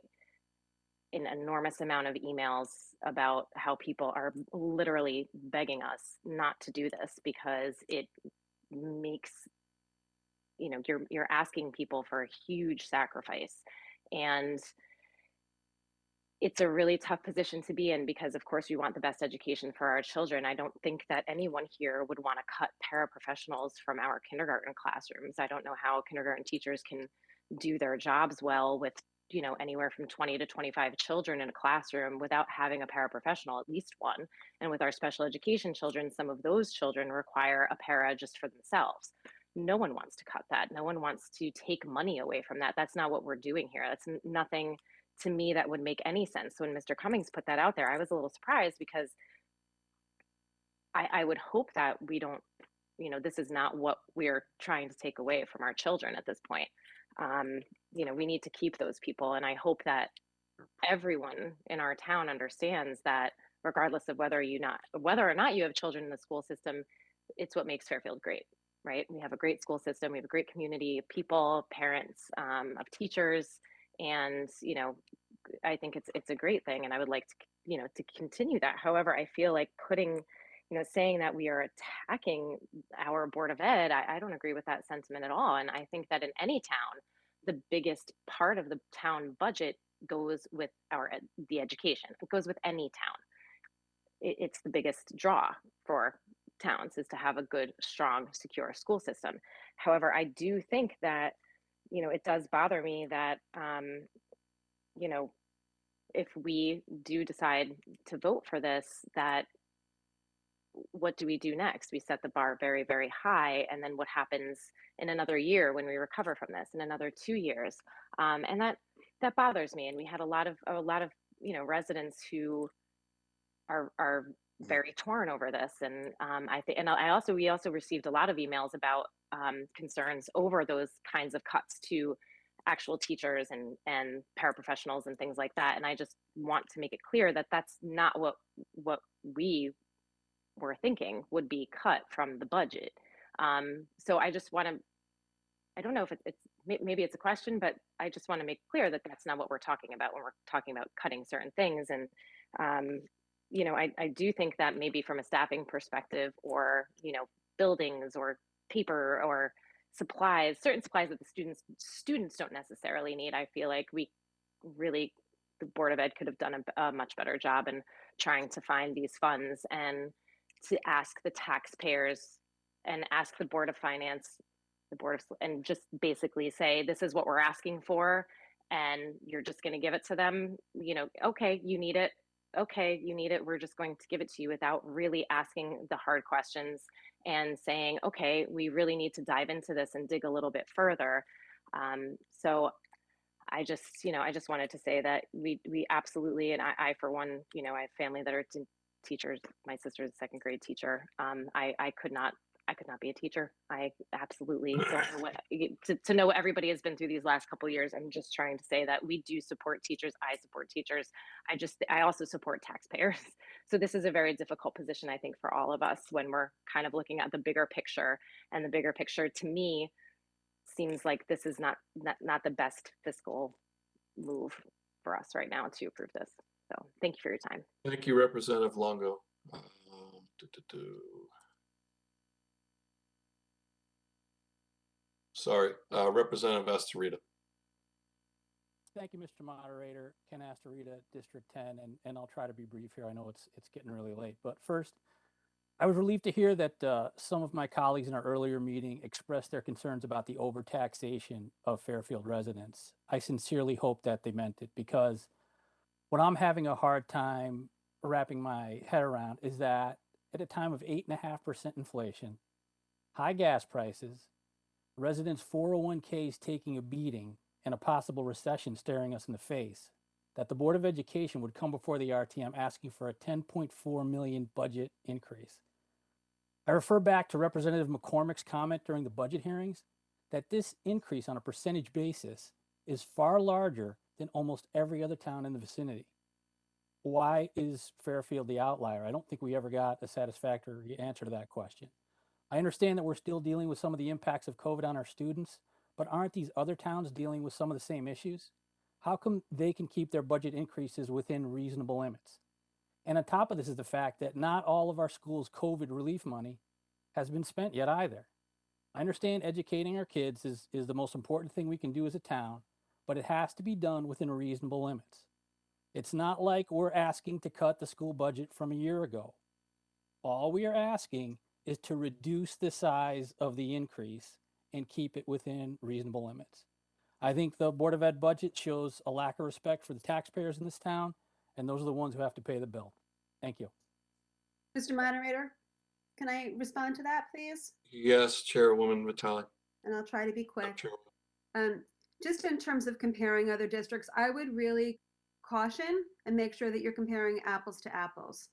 an enormous amount of emails about how people are literally begging us not to do this because it makes, you know, you're asking people for a huge sacrifice. And it's a really tough position to be in because of course we want the best education for our children. I don't think that anyone here would want to cut paraprofessionals from our kindergarten classrooms. I don't know how kindergarten teachers can do their jobs well with, you know, anywhere from 20 to 25 children in a classroom without having a paraprofessional, at least one. And with our special education children, some of those children require a para just for themselves. No one wants to cut that. No one wants to take money away from that. That's not what we're doing here. That's nothing to me that would make any sense. When Mr. Cummings put that out there, I was a little surprised because I would hope that we don't, you know, this is not what we're trying to take away from our children at this point. You know, we need to keep those people. And I hope that everyone in our town understands that regardless of whether or not you have children in the school system, it's what makes Fairfield great, right? We have a great school system. We have a great community of people, parents, of teachers. And, you know, I think it's a great thing. And I would like to, you know, to continue that. However, I feel like putting, you know, saying that we are attacking our Board of Ed, I don't agree with that sentiment at all. And I think that in any town, the biggest part of the town budget goes with the education. It goes with any town. It's the biggest draw for towns is to have a good, strong, secure school system. However, I do think that, you know, it does bother me that, you know, if we do decide to vote for this, that what do we do next? We set the bar very, very high. And then what happens in another year when we recover from this, in another 2 years? And that bothers me. And we had a lot of, you know, residents who are very torn over this. And I think, and we also received a lot of emails about concerns over those kinds of cuts to actual teachers and paraprofessionals and things like that. And I just want to make it clear that that's not what we were thinking would be cut from the budget. So I just want to, I don't know if it's maybe it's a question, but I just want to make clear that that's not what we're talking about when we're talking about cutting certain things. And you know, I do think that maybe from a staffing perspective, or, you know, buildings or paper or supplies, certain supplies that the students don't necessarily need, I feel like we really, the Board of Ed could have done a much better job in trying to find these funds and to ask the taxpayers and ask the Board of Finance, and just basically say, this is what we're asking for, and you're just going to give it to them. You know, okay, you need it. Okay, you need it. We're just going to give it to you, without really asking the hard questions and saying, okay, we really need to dive into this and dig a little bit further. So I just, you know, I just wanted to say that we absolutely, and I for one, you know, I have family that are teachers. My sister's a second grade teacher. I could not be a teacher. I absolutely don't know what to know what everybody has been through these last couple of years. I'm just trying to say that we do support teachers. I support teachers. I also support taxpayers. So this is a very difficult position, I think, for all of us when we're kind of looking at the bigger picture. And the bigger picture, to me, seems like this is not the best fiscal move for us right now to approve this. So thank you for your time. Thank you, Representative Longo. Do, do, do. Sorry, Representative Astorita. Thank you, Mr. Moderator. Ken Astorita, District 10, and I'll try to be brief here. I know it's getting really late, but first, I was relieved to hear that some of my colleagues in our earlier meeting expressed their concerns about the overtaxation of Fairfield residents. I sincerely hope that they meant it, because what I'm having a hard time wrapping my head around is that at a time of 8.5% inflation, high gas prices, residents' 401ks taking a beating, and a possible recession staring us in the face, that the Board of Education would come before the RTM asking for a $10.4 million budget increase. I refer back to Representative McCormick's comment during the budget hearings that this increase on a percentage basis is far larger than almost every other town in the vicinity. Why is Fairfield the outlier? I don't think we ever got a satisfactory answer to that question. I understand that we're still dealing with some of the impacts of COVID on our students, but aren't these other towns dealing with some of the same issues? How come they can keep their budget increases within reasonable limits? And on top of this is the fact that not all of our schools' COVID relief money has been spent yet either. I understand educating our kids is the most important thing we can do as a town, but it has to be done within reasonable limits. It's not like we're asking to cut the school budget from a year ago. All we are asking is to reduce the size of the increase and keep it within reasonable limits. I think the Board of Ed budget shows a lack of respect for the taxpayers in this town, and those are the ones who have to pay the bill. Thank you. Mr. Moderator, can I respond to that, please? Yes, Chairwoman Vitale. And I'll try to be quick. Chairwoman. Just in terms of comparing other districts, I would really caution and make sure that you're comparing apples to apples.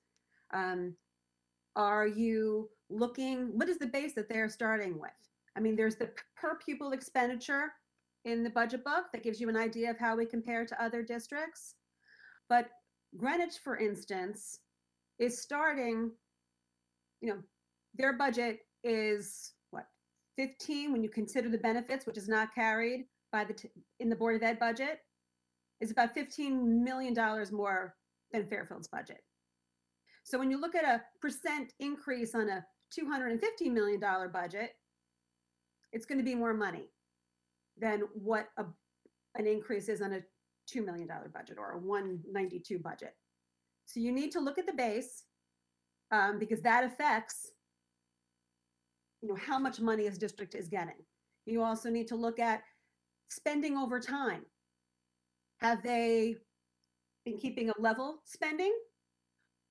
Are you looking, what is the base that they're starting with? I mean, there's the per pupil expenditure in the budget book that gives you an idea of how we compare to other districts. But Greenwich, for instance, is starting, their budget is what, 15 when you consider the benefits, which is not carried by in the Board of Ed budget, is about $15 million more than Fairfield's budget. So when you look at a percent increase on a $250 million budget, it's going to be more money than what an increase is on a $2 million budget or a 192 budget. So you need to look at the base because that affects how much money a district is getting. You also need to look at spending over time. Have they been keeping a level spending?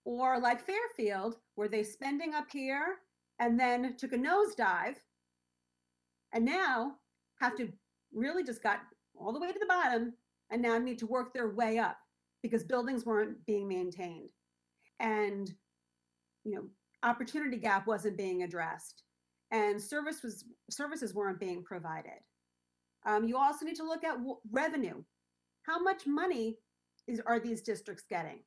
Or like Fairfield, were they spending up here and then took a nosedive and now have to really just got all the way to the bottom and now need to work their way up because buildings weren't being maintained and opportunity gap wasn't being addressed and services weren't being provided. You also need to look at revenue. How much money are these districts getting?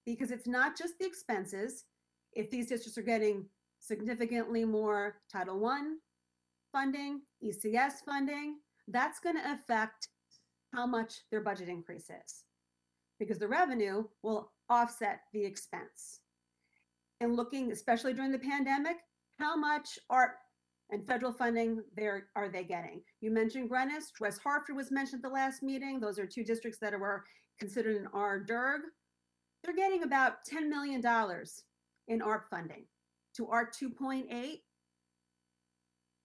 Because it's not just the expenses. If these districts are getting significantly more Title I funding, ECS funding, that's going to affect how much their budget increase is because the revenue will offset the expense. And looking, especially during the pandemic, how much art and federal funding are they getting? You mentioned Greenwich. West Hartford was mentioned at the last meeting. Those are two districts that were considered in RDERG. They're getting about $10 million in ARP funding to ART 2.8.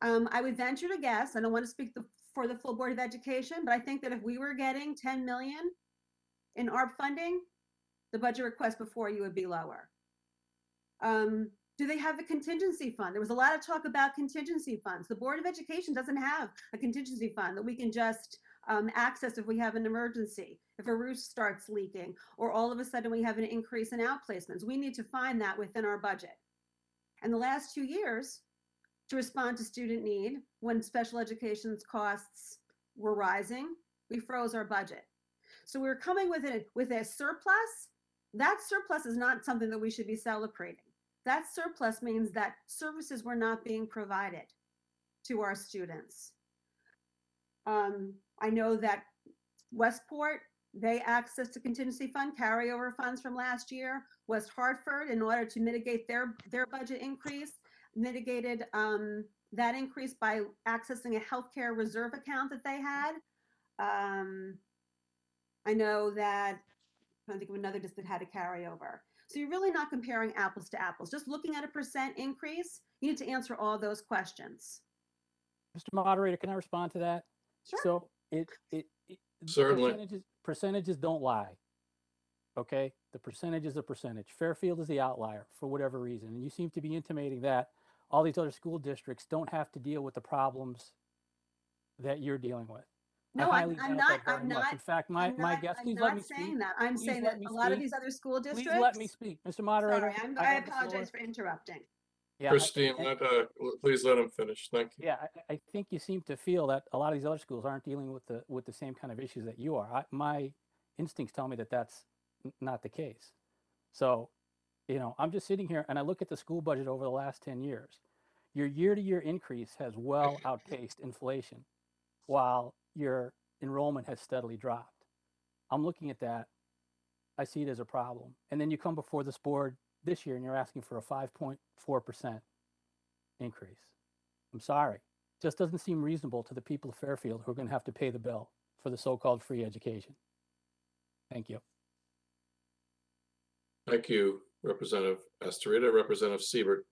I would venture to guess, I don't want to speak for the full Board of Education, but I think that if we were getting 10 million in ARP funding, the budget request before you would be lower. Do they have a contingency fund? There was a lot of talk about contingency funds. The Board of Education doesn't have a contingency fund that we can just access if we have an emergency, if a roof starts leaking, or all of a sudden we have an increase in outplacements. We need to find that within our budget. And the last 2 years, to respond to student need, when special education's costs were rising, we froze our budget. So we're coming with a surplus. That surplus is not something that we should be celebrating. That surplus means that services were not being provided to our students. I know that Westport, they accessed a contingency fund, carryover funds from last year. West Hartford, in order to mitigate their budget increase, mitigated that increase by accessing a healthcare reserve account that they had. I know that, I think of another district that had a carryover. So you're really not comparing apples to apples. Just looking at a percent increase, you need to answer all those questions. Mr. Moderator, can I respond to that? Sure. So Certainly. percentages don't lie. Okay, the percentage is a percentage. Fairfield is the outlier for whatever reason, and you seem to be intimating that all these other school districts don't have to deal with the problems that you're dealing with. No, I I'm highly doubt not. that very I'm much. not. In fact, my guess, I'm please not let me saying speak. that. I'm Please saying let that me a lot of speak. these other school districts. Please let me speak, Mr. Moderator. Sorry, I I have the floor. apologize for interrupting. Yeah, Christine, please let him finish. Thank you. yeah, I think you seem to feel that a lot of these other schools aren't dealing with the same kind of issues that you are. My instincts tell me that that's not the case. So, I'm just sitting here and I look at the school budget over the last 10 years. Your year-to-year increase has well outpaced inflation, while your enrollment has steadily dropped. I'm looking at that. I see it as a problem. And then you come before this board this year and you're asking for a 5.4% increase. I'm sorry. Just doesn't seem reasonable to the people of Fairfield who are going to have to pay the bill for the so-called free education. Thank you. Thank you, Representative Astorita. Representative Siebert.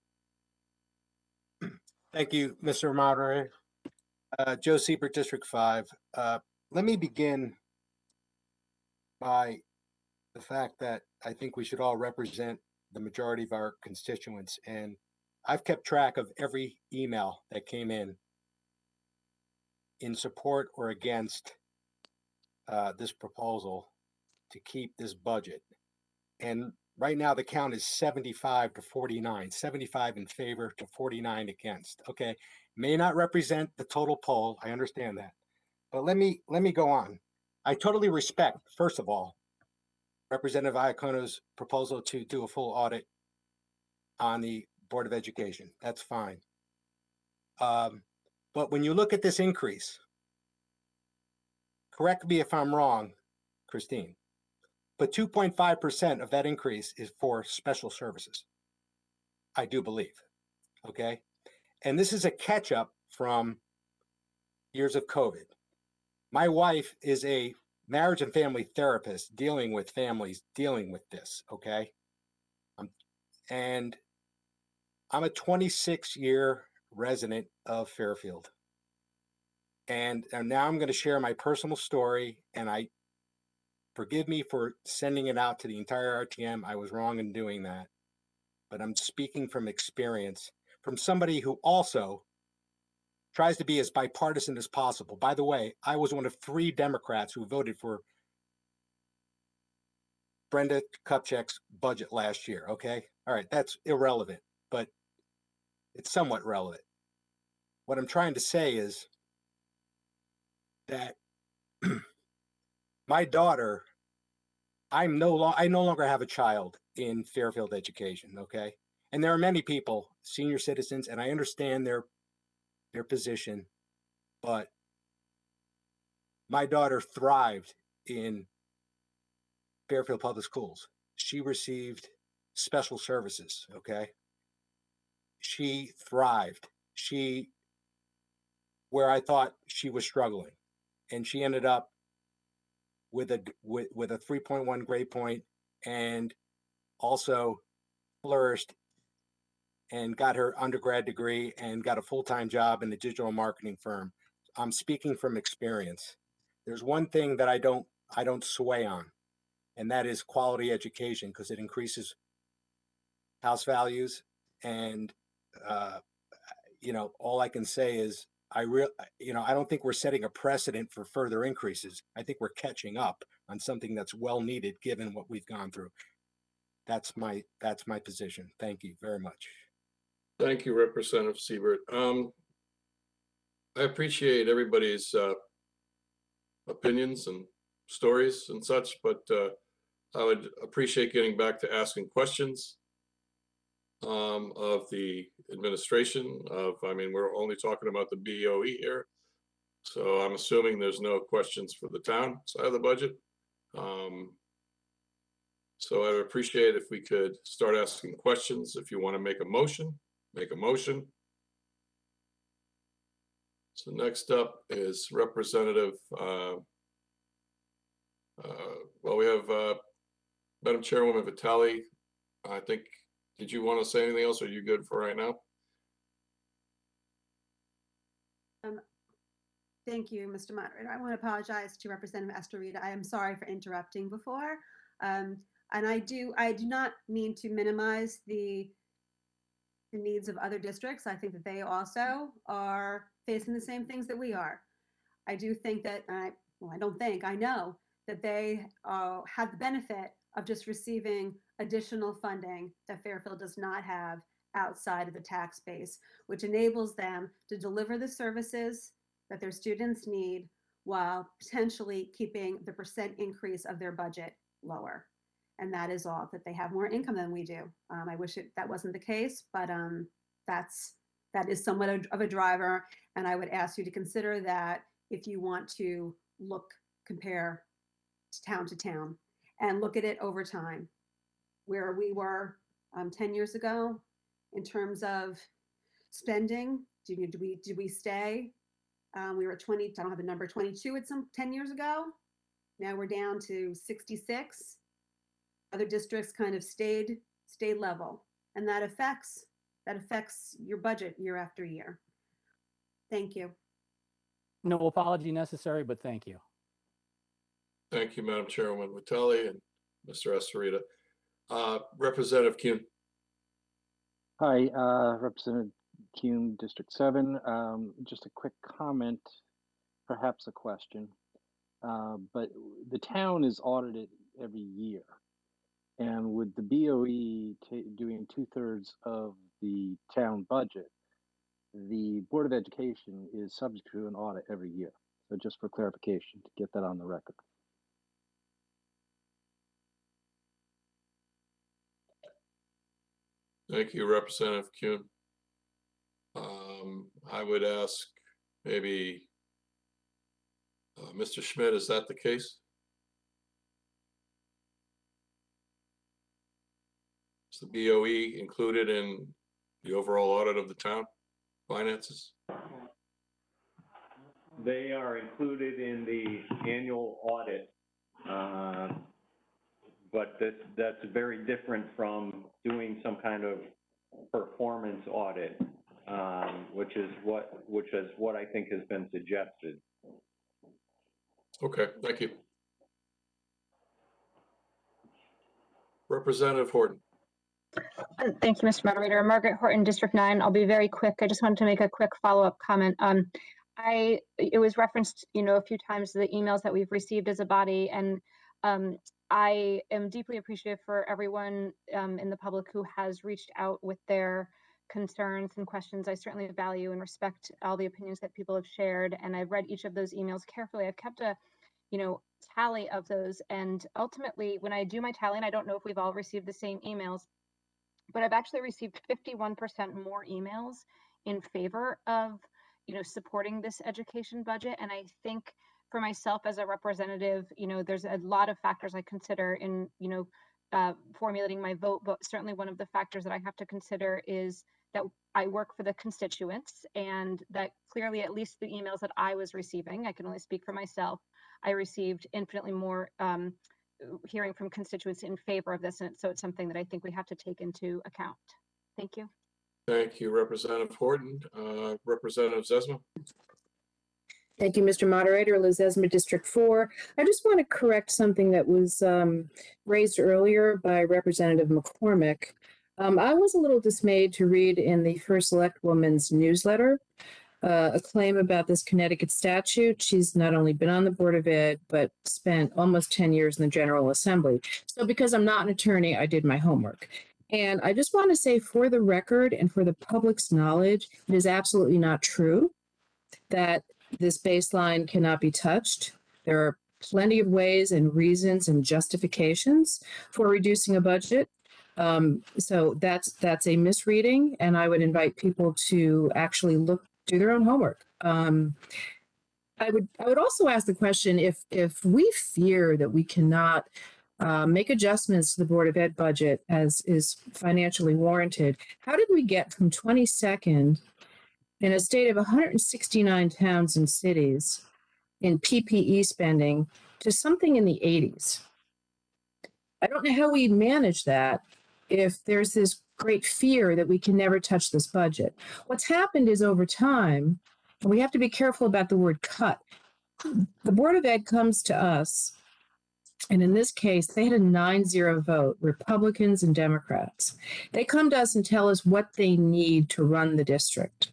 Thank you, Mr. Moderator. Joe Siebert, District 5. Let me begin by the fact that I think we should all represent the majority of our constituents. And I've kept track of every email that came in support or against this proposal to keep this budget. And right now the count is 75 to 49, 75 in favor to 49 against. Okay, may not represent the total poll. I understand that. But let me go on. I totally respect, first of all, Representative Iacono's proposal to do a full audit on the Board of Education. That's fine. But when you look at this increase, correct me if I'm wrong, Christine, but 2.5% of that increase is for special services. I do believe, okay? And this is a catch up from years of COVID. My wife is a marriage and family therapist dealing with families dealing with this, okay? And I'm a 26-year resident of Fairfield. And now I'm going to share my personal story, and I forgive me for sending it out to the entire RTM. I was wrong in doing that. But I'm speaking from experience, from somebody who also tries to be as bipartisan as possible. By the way, I was one of 3 Democrats who voted for Brenda Kupchak's budget last year, okay? All right, that's irrelevant, but it's somewhat relevant. What I'm trying to say is that my daughter, I no longer have a child in Fairfield education, okay? And there are many people, senior citizens, and I understand their position, but my daughter thrived in Fairfield Public Schools. She received special services, okay? She thrived. Where I thought she was struggling, and she ended up with a 3.1 grade point, and also flourished and got her undergrad degree and got a full-time job in a digital marketing firm. I'm speaking from experience. There's one thing that I don't sway on, and that is quality education, because it increases house values. And all I can say is I don't think we're setting a precedent for further increases. I think we're catching up on something that's well needed given what we've gone through. That's my position. Thank you very much. Thank you, Representative Siebert. I appreciate everybody's opinions and stories and such, but I would appreciate getting back to asking questions of the administration. We're only talking about the BOE here. So I'm assuming there's no questions for the town side of the budget. So I would appreciate if we could start asking questions. If you want to make a motion, make a motion. So next up is Representative, well, we have Madam Chairwoman Vitale. I think, did you want to say anything else? Or are you good for right now? Thank you, Mr. Moderator. I want to apologize to Representative Estorita. I am sorry for interrupting before. And I do not mean to minimize the needs of other districts. I think that they also are facing the same things that we are. I do think that, I know that they have the benefit of just receiving additional funding that Fairfield does not have outside of the tax base, which enables them to deliver the services that their students need while potentially keeping the percent increase of their budget lower. And that is all, that they have more income than we do. I wish that wasn't the case, but that is somewhat of a driver. And I would ask you to consider that if you want to compare to town and look at it over time, where we were 10 years ago in terms of spending. Did we stay? We were 20, I don't have the number, 22 at 10 years ago. Now we're down to 66. Other districts kind of stayed level, and that affects your budget year after year. Thank you. No apology necessary, but thank you. Thank you, Madam Chairwoman Vitale and Mr. Estorita. Representative Kuhn. Hi, Representative Kuhn, District 7. Just a quick comment, perhaps a question. But the town is audited every year. And with the BOE doing 2/3 of the town budget, the Board of Education is subject to an audit every year. So just for clarification, to get that on the record. Thank you, Representative Kuhn. I would ask maybe Mr. Schmidt, is that the case? Is the BOE included in the overall audit of the town finances? They are included in the annual audit, but that's very different from doing some kind of performance audit, which is what I think has been suggested. Okay, thank you. Representative Horton. Thank you, Mr. Moderator. Margaret Horton, District 9. I'll be very quick. I just wanted to make a quick follow-up comment. It was referenced, a few times, the emails that we've received as a body, and I am deeply appreciative for everyone in the public who has reached out with their concerns and questions. I certainly value and respect all the opinions that people have shared, and I've read each of those emails carefully. I've kept a tally of those, and ultimately, when I do my tally, and I don't know if we've all received the same emails, but I've actually received 51% more emails in favor of, supporting this education budget. And I think for myself as a representative, there's a lot of factors I consider in, formulating my vote, but certainly one of the factors that I have to consider is that I work for the constituents, and that clearly, at least the emails that I was receiving, I can only speak for myself, I received infinitely more hearing from constituents in favor of this, and so it's something that I think we have to take into account. Thank you. Thank you, Representative Horton. Representative Zesma. Thank you, Mr. Moderator. Liz Esma, District 4. I just want to correct something that was raised earlier by Representative McCormick. I was a little dismayed to read in the First Select Woman's newsletter a claim about this Connecticut statute. She's not only been on the Board of Ed, but spent almost 10 years in the General Assembly. So because I'm not an attorney, I did my homework. And I just want to say, for the record and for the public's knowledge, it is absolutely not true that this baseline cannot be touched. There are plenty of ways and reasons and justifications for reducing a budget. So that's a misreading, and I would invite people to actually do their own homework. I would also ask the question, if we fear that we cannot make adjustments to the Board of Ed budget as is financially warranted, how did we get from 22nd in a state of 169 towns and cities in PPE spending to something in the 80s? I don't know how we manage that if there's this great fear that we can never touch this budget. What's happened is over time, and we have to be careful about the word cut. The Board of Ed comes to us, and in this case, they had a 9-0 vote, Republicans and Democrats. They come to us and tell us what they need to run the district.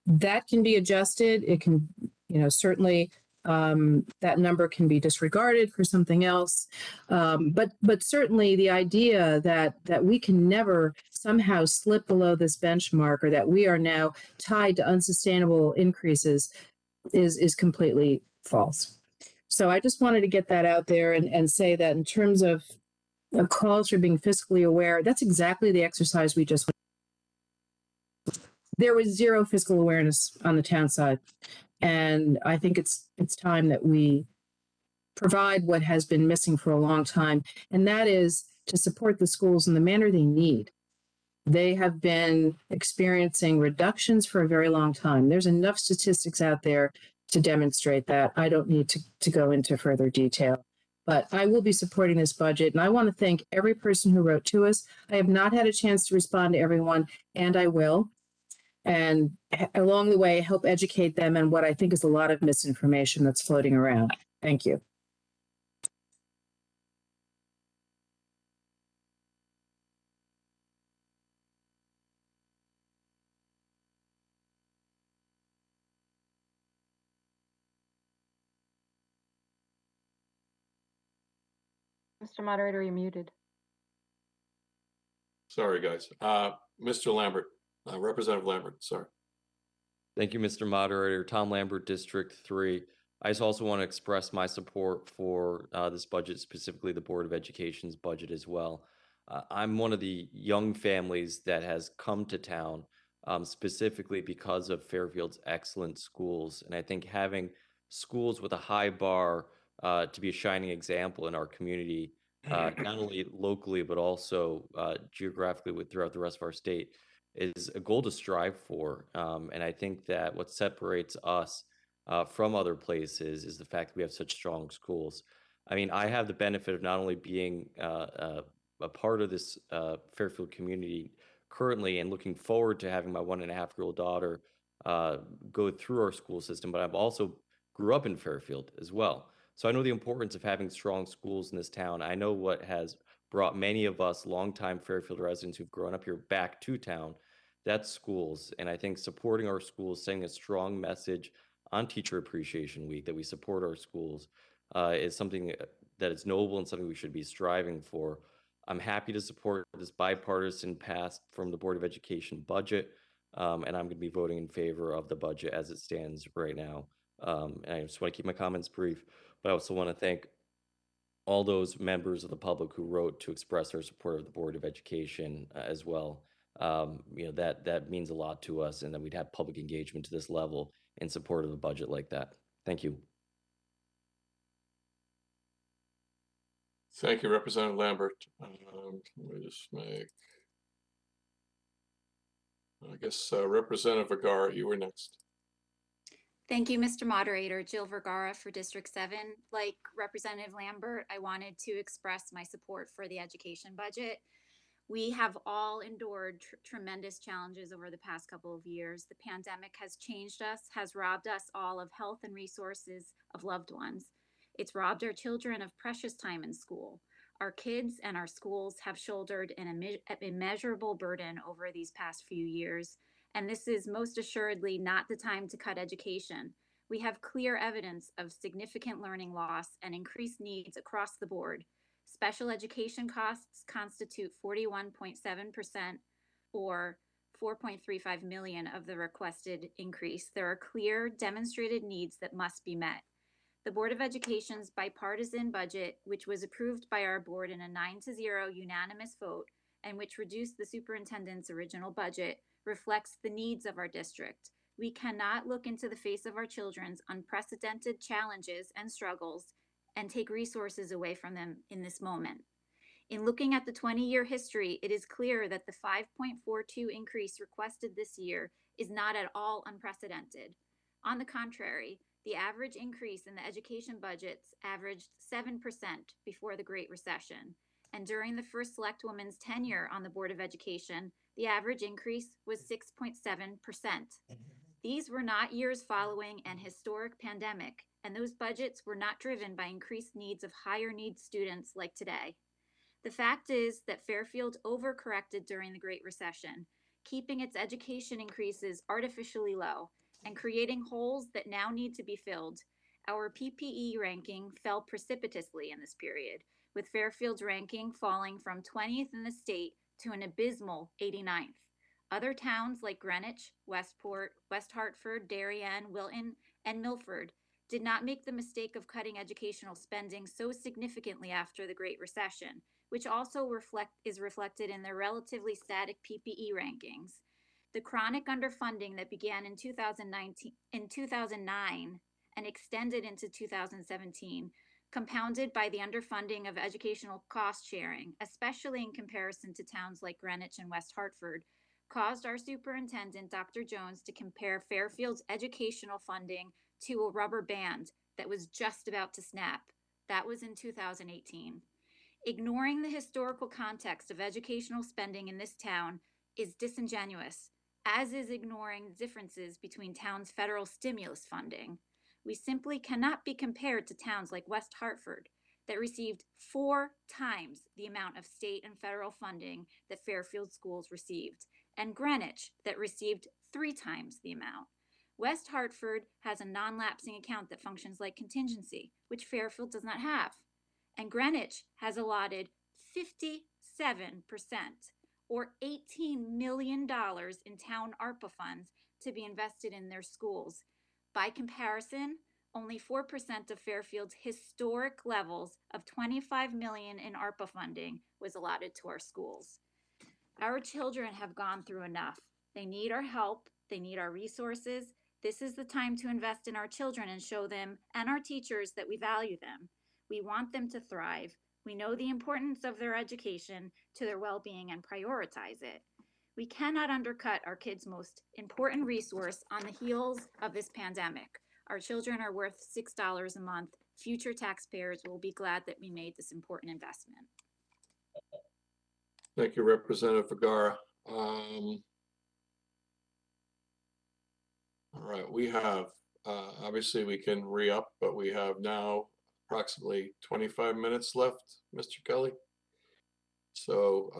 That can be adjusted. It can, certainly that number can be disregarded for something else. But certainly the idea that we can never somehow slip below this benchmark, or that we are now tied to unsustainable increases, is completely false. So I just wanted to get that out there and say that in terms of a culture being fiscally aware, that's exactly the exercise we just went. There was zero fiscal awareness on the town side. And I think it's time that we provide what has been missing for a long time, and that is to support the schools in the manner they need. They have been experiencing reductions for a very long time. There's enough statistics out there to demonstrate that. I don't need to go into further detail. But I will be supporting this budget, and I want to thank every person who wrote to us. I have not had a chance to respond to everyone, and I will. And along the way, help educate them on what I think is a lot of misinformation that's floating around. Thank you. Mr. Moderator, you're muted. Sorry, guys. Mr. Lambert, Representative Lambert, sorry. Thank you, Mr. Moderator. Tom Lambert, District 3. I just also want to express my support for this budget, specifically the Board of Education's budget as well. I'm one of the young families that has come to town specifically because of Fairfield's excellent schools. And I think having schools with a high bar to be a shining example in our community, not only locally, but also geographically throughout the rest of our state, is a goal to strive for. And I think that what separates us from other places is the fact that we have such strong schools. I mean, I have the benefit of not only being a part of this Fairfield community currently and looking forward to having my 1.5-year-old daughter go through our school system, but I've also grew up in Fairfield as well. So I know the importance of having strong schools in this town. I know what has brought many of us longtime Fairfield residents who've grown up here back to town. That's schools. And I think supporting our schools, sending a strong message on Teacher Appreciation Week that we support our schools is something that is noble and something we should be striving for. I'm happy to support this bipartisan pass from the Board of Education budget, and I'm going to be voting in favor of the budget as it stands right now. And I just want to keep my comments brief, but I also want to thank all those members of the public who wrote to express their support of the Board of Education as well. That means a lot to us, and that we'd have public engagement to this level in support of a budget like that. Thank you. Thank you, Representative Lambert. Let me just make, I guess, Representative Vergara, you were next. Thank you, Mr. Moderator. Jill Vergara for District 7. Like Representative Lambert, I wanted to express my support for the education budget. We have all endured tremendous challenges over the past couple of years. The pandemic has changed us, has robbed us all of health and resources of loved ones. It's robbed our children of precious time in school. Our kids and our schools have shouldered an immeasurable burden over these past few years, and this is most assuredly not the time to cut education. We have clear evidence of significant learning loss and increased needs across the board. Special education costs constitute 41.7% or $4.35 million of the requested increase. There are clear demonstrated needs that must be met. The Board of Education's bipartisan budget, which was approved by our board in a 9-0 unanimous vote and which reduced the superintendent's original budget, reflects the needs of our district. We cannot look into the face of our children's unprecedented challenges and struggles and take resources away from them in this moment. In looking at the 20-year history, it is clear that the 5.42 increase requested this year is not at all unprecedented. On the contrary, the average increase in the education budgets averaged 7% before the Great Recession. And during the first Select Woman's tenure on the Board of Education, the average increase was 6.7%. These were not years following an historic pandemic, and those budgets were not driven by increased needs of higher needs students like today. The fact is that Fairfield overcorrected during the Great Recession, keeping its education increases artificially low and creating holes that now need to be filled. Our PPE ranking fell precipitously in this period, with Fairfield's ranking falling from 20th in the state to an abysmal 89th. Other towns like Greenwich, Westport, West Hartford, Darien, Wilton, and Milford did not make the mistake of cutting educational spending so significantly after the Great Recession, which also is reflected in their relatively static PPE rankings. The chronic underfunding that began in 2009 and extended into 2017, compounded by the underfunding of educational cost sharing, especially in comparison to towns like Greenwich and West Hartford, caused our superintendent, Dr. Jones, to compare Fairfield's educational funding to a rubber band that was just about to snap. That was in 2018. Ignoring the historical context of educational spending in this town is disingenuous, as is ignoring differences between towns' federal stimulus funding. We simply cannot be compared to towns like West Hartford that received 4 times the amount of state and federal funding that Fairfield schools received, and Greenwich that received 3 times the amount. West Hartford has a non-lapsing account that functions like contingency, which Fairfield does not have. And Greenwich has allotted 57%, or $18 million in town ARPA funds to be invested in their schools. By comparison, only 4% of Fairfield's historic levels of $25 million in ARPA funding was allotted to our schools. Our children have gone through enough. They need our help. They need our resources. This is the time to invest in our children and show them and our teachers that we value them. We want them to thrive. We know the importance of their education to their well-being and prioritize it. We cannot undercut our kids' most important resource on the heels of this pandemic. Our children are worth $6 a month. Future taxpayers will be glad that we made this important investment. Thank you, Representative Vergara. All right, we have, obviously we can re-up, but we have now approximately 25 minutes left, Mr. Kelly. So,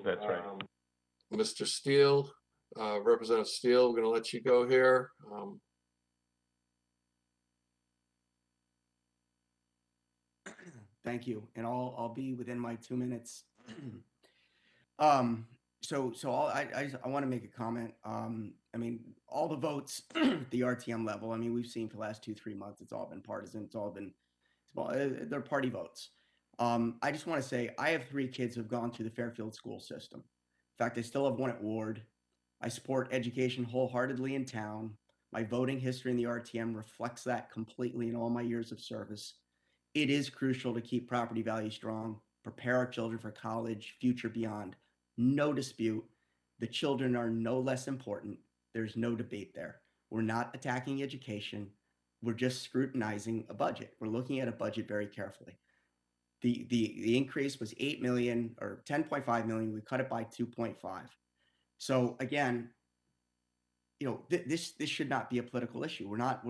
That's right. Mr. Steele, Representative Steele, we're going to let you go here. Thank you, and I'll be within my 2 minutes. So I want to make a comment. I mean, all the votes at the RTM level, I mean, we've seen for the last 2-3 months, it's all been partisan. It's all been small. They're party votes. I just want to say I have 3 kids who've gone through the Fairfield school system. In fact, I still have one at Ward. I support education wholeheartedly in town. My voting history in the RTM reflects that completely in all my years of service. It is crucial to keep property value strong, prepare our children for college, future beyond. No dispute. The children are no less important. There's no debate there. We're not attacking education. We're just scrutinizing a budget. We're looking at a budget very carefully. The increase was 8 million or 10.5 million. We cut it by 2.5. So again, you know, this should not be a political issue. We're not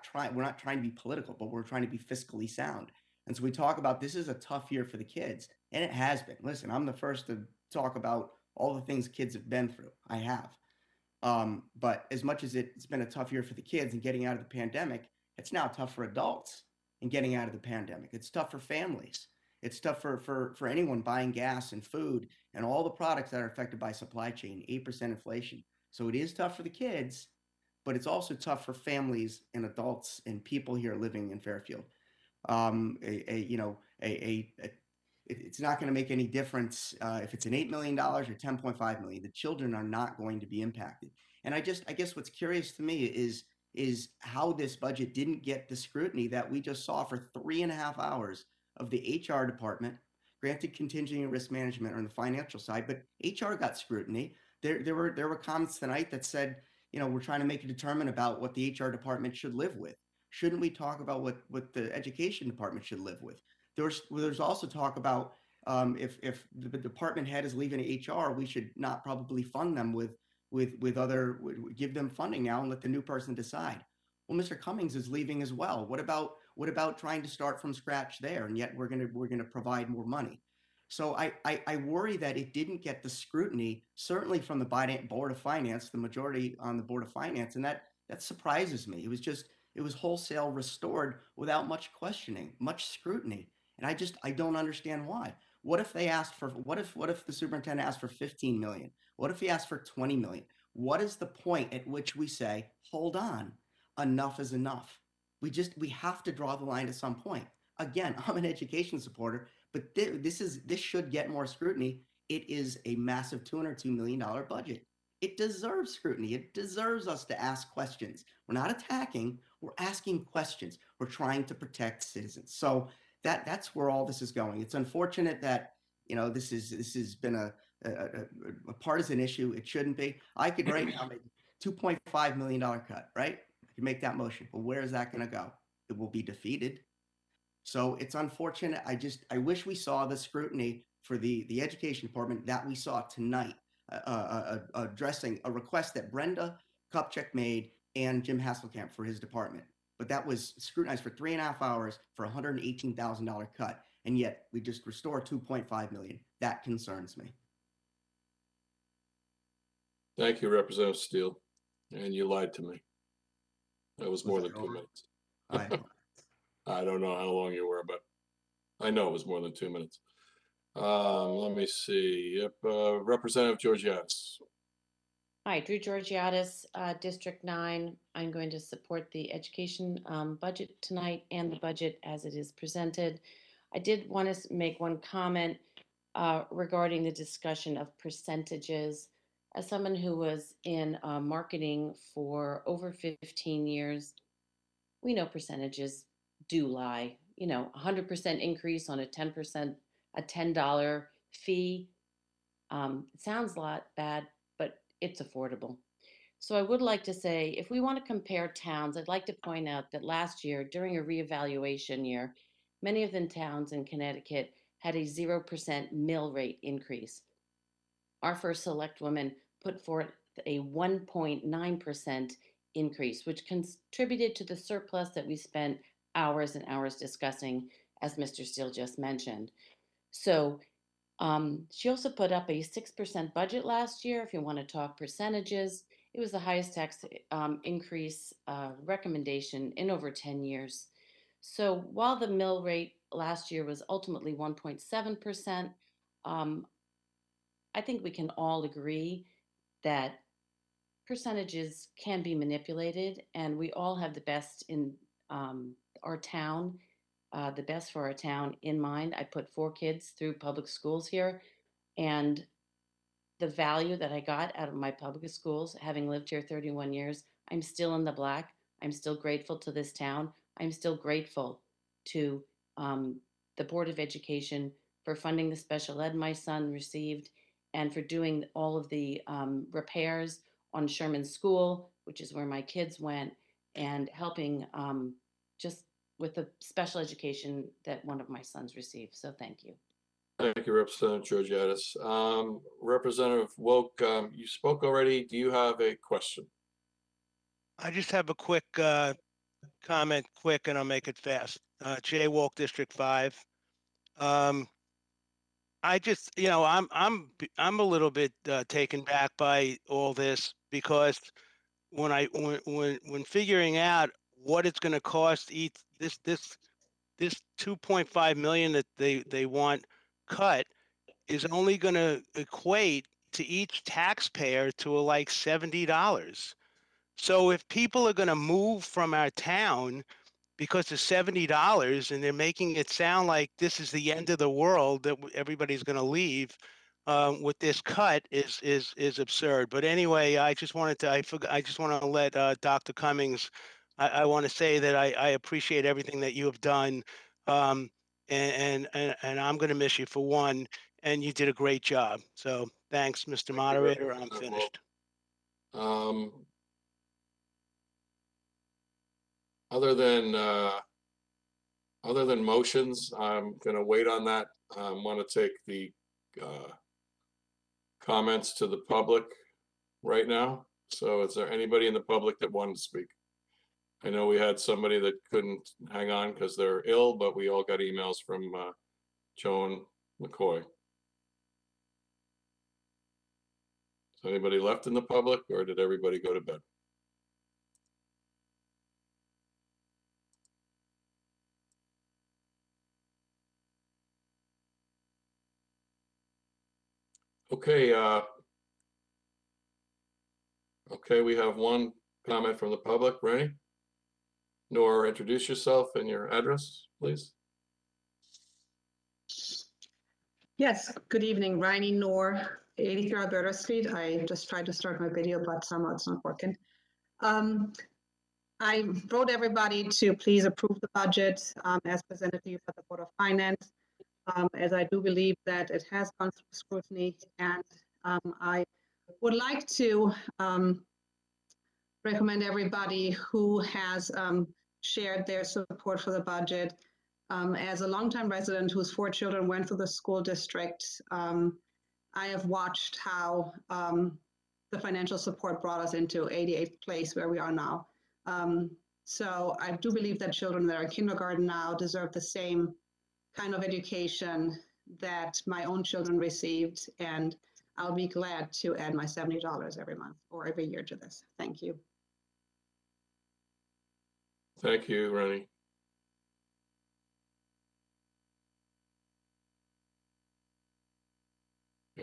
trying to be political, but we're trying to be fiscally sound. And so we talk about this is a tough year for the kids, and it has been. Listen, I'm the first to talk about all the things kids have been through. I have. But as much as it's been a tough year for the kids and getting out of the pandemic, it's now tough for adults and getting out of the pandemic. It's tough for families. It's tough for anyone buying gas and food and all the products that are affected by supply chain, 8% inflation. So it is tough for the kids, but it's also tough for families and adults and people here living in Fairfield. It's not going to make any difference if it's an $8 million or $10.5 million. The children are not going to be impacted. And I guess what's curious to me is how this budget didn't get the scrutiny that we just saw for 3.5 hours of the HR department. Granted, contingency and risk management are on the financial side, but HR got scrutiny. There were comments tonight that said, we're trying to make a determination about what the HR department should live with. Shouldn't we talk about what the education department should live with? There's also talk about if the department head is leaving HR, we should not probably fund them give them funding now and let the new person decide. Well, Mr. Cummings is leaving as well. What about trying to start from scratch there? And yet we're gonna provide more money. So I worry that it didn't get the scrutiny, certainly from the Board of Finance, the majority on the Board of Finance, and that surprises me. It was wholesale restored without much questioning, much scrutiny, and I don't understand why. What if the superintendent asked for 15 million? What if he asked for 20 million? What is the point at which we say, hold on, enough is enough? We have to draw the line at some point. Again, I'm an education supporter, but this should get more scrutiny. It is a massive $202 million budget. It deserves scrutiny. It deserves us to ask questions. We're not attacking, we're asking questions. We're trying to protect citizens. So that's where all this is going. It's unfortunate that this has been a partisan issue. It shouldn't be. I could right now make $2.5 million cut, right? I can make that motion, but where is that going to go? It will be defeated. So it's unfortunate. I wish we saw the scrutiny for the education department that we saw tonight, addressing a request that Brenda Kupchak made and Jim Hasselkamp for his department. But that was scrutinized for 3.5 hours for a $118,000 cut. And yet we just restore 2.5 million. That concerns me. Thank you, Representative Steele. And you lied to me. That was more than 2 minutes. I don't know how long you were, but I know it was more than 2 minutes. Let me see. Yep, Representative Georgiadis. Hi, Drew Georgiadis, District 9. I'm going to support the education budget tonight and the budget as it is presented. I did want to make one comment regarding the discussion of percentages. As someone who was in marketing for over 15 years, we know percentages do lie. 100% increase on a $10 fee. It sounds a lot bad, but it's affordable. So I would like to say, if we want to compare towns, I'd like to point out that last year, during a reevaluation year, many of the towns in Connecticut had a 0% mill rate increase. Our first select woman put forth a 1.9% increase, which contributed to the surplus that we spent hours and hours discussing, as Mr. Steele just mentioned. So she also put up a 6% budget last year. If you want to talk percentages, it was the highest tax increase recommendation in over 10 years. So while the mill rate last year was ultimately 1.7%, I think we can all agree that percentages can be manipulated, and we all have the best in our town, the best for our town in mind. I put 4 kids through public schools here, and the value that I got out of my public schools, having lived here 31 years, I'm still in the black. I'm still grateful to this town. I'm still grateful to the Board of Education for funding the special ed my son received and for doing all of the repairs on Sherman School, which is where my kids went, and helping just with the special education that one of my sons received. So thank you. Thank you, Representative Georgiadis. Representative Woke, you spoke already. Do you have a question? I just have a quick comment, and I'll make it fast. Jay Woke, District 5. I just, I'm a little bit taken back by all this, because when figuring out what it's going to cost each this 2.5 million that they want cut is only going to equate to each taxpayer to like $70. So if people are going to move from our town because of $70 and they're making it sound like this is the end of the world, that everybody's going to leave, with this cut is absurd. But anyway, I just wanted to, I just want to let Dr. Cummings, I want to say that I appreciate everything that you have done. And I'm going to miss you for one, and you did a great job. So thanks, Mr. Moderator. I'm finished. Other than motions, I'm going to wait on that. I want to take the comments to the public right now. So is there anybody in the public that wanted to speak? I know we had somebody that couldn't hang on because they're ill, but we all got emails from Joan McCoy. Is anybody left in the public, or did everybody go to bed? Okay, okay, we have one comment from the public. Ready? Nor, introduce yourself and your address, please. Yes, good evening, Rainy Noor, 83 Alberta Street. I just tried to start my video, but somehow it's not working. I wrote everybody to please approve the budget as presented to you by the Board of Finance, as I do believe that it has gone through scrutiny, and I would like to recommend everybody who has shared their support for the budget. As a longtime resident whose 4 children went through the school district, I have watched how the financial support brought us into 88th place where we are now. So I do believe that children that are in kindergarten now deserve the same kind of education that my own children received, and I'll be glad to add my $70 every month or every year to this. Thank you. Thank you, Rennie.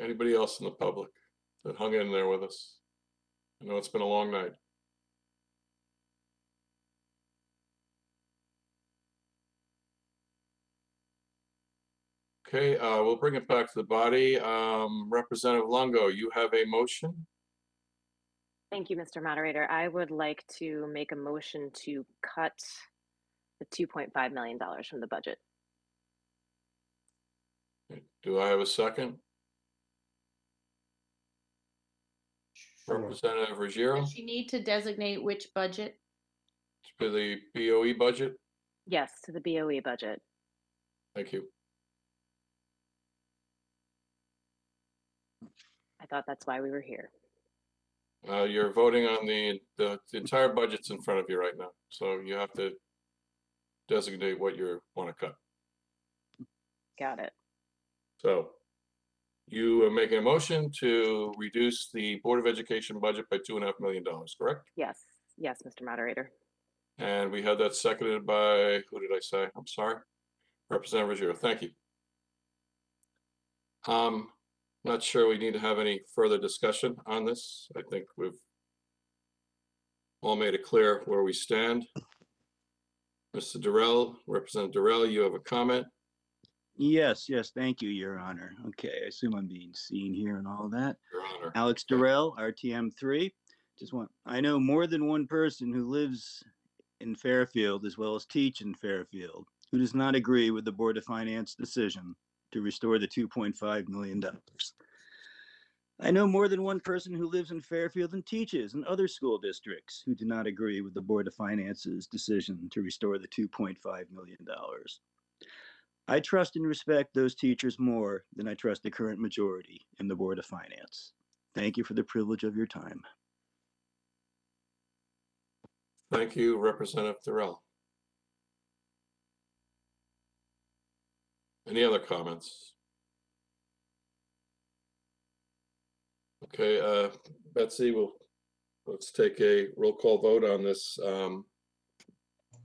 Anybody else in the public that hung in there with us? I know it's been a long night. Okay, we'll bring it back to the body. Representative Longo, you have a motion? Thank you, Mr. Moderator. I would like to make a motion to cut the $2.5 million from the budget. Do I have a second? Sure. Representative Ruggiero? Does she need to designate which budget? To the BOE budget? Yes, to the BOE budget. Thank you. I thought that's why we were here. You're voting on the entire budget's in front of you right now, so you have to designate what you want to cut. Got it. So you are making a motion to reduce the Board of Education budget by $2.5 million, correct? Yes, yes, Mr. Moderator. And we had that seconded by, who did I say? I'm sorry. Representative Ruggiero, thank you. Not sure we need to have any further discussion on this. I think we've all made it clear where we stand. Mr. Durrell, Representative Durrell, you have a comment? Yes, thank you, Your Honor. Okay, I assume I'm being seen here and all that. Your Honor. Alex Durrell, RTM 3. I know more than one person who lives in Fairfield as well as teach in Fairfield who does not agree with the Board of Finance decision to restore the $2.5 million. I know more than one person who lives in Fairfield and teaches in other school districts who do not agree with the Board of Finance's decision to restore the $2.5 million. I trust and respect those teachers more than I trust the current majority in the Board of Finance. Thank you for the privilege of your time. Thank you, Representative Durrell. Any other comments? Okay, Betsy, let's take a roll call vote on this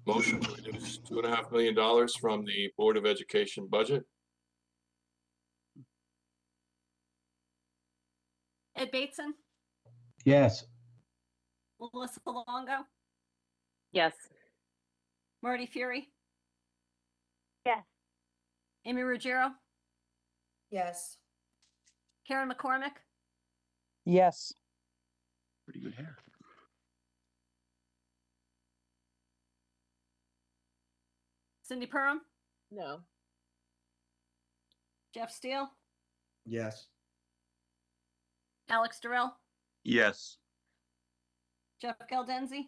motion to reduce $2.5 million from the Board of Education budget. Ed Bateson, Yes. Melissa Longo, Yes. Marty Fury, Yes. Amy Ruggiero, Yes. Karen McCormick, Yes. Pretty good hair. Cindy Perham, No. Jeff Steele, Yes. Alex Durrell, Yes. Jeff Galdenzi,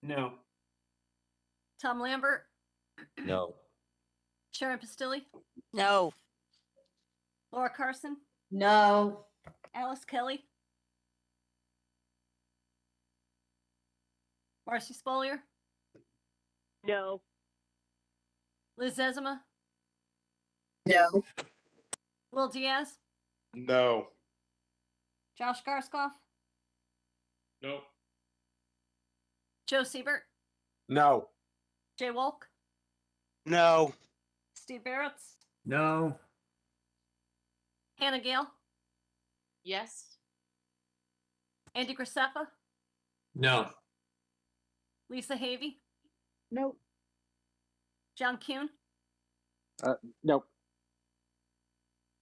No. Tom Lambert, No. Sharon Pastilli, No. Laura Carson, No. Alice Kelly, Marcy Spolier, No. Liz Zezima, No. Will Diaz, No. Josh Garskoff, No. Joe Siebert, No. Jay Wolk, No. Steve Barretts, No. Hannah Gale, Yes. Andy Graceffa, No. Lisa Havey, No. John Kuhn, No.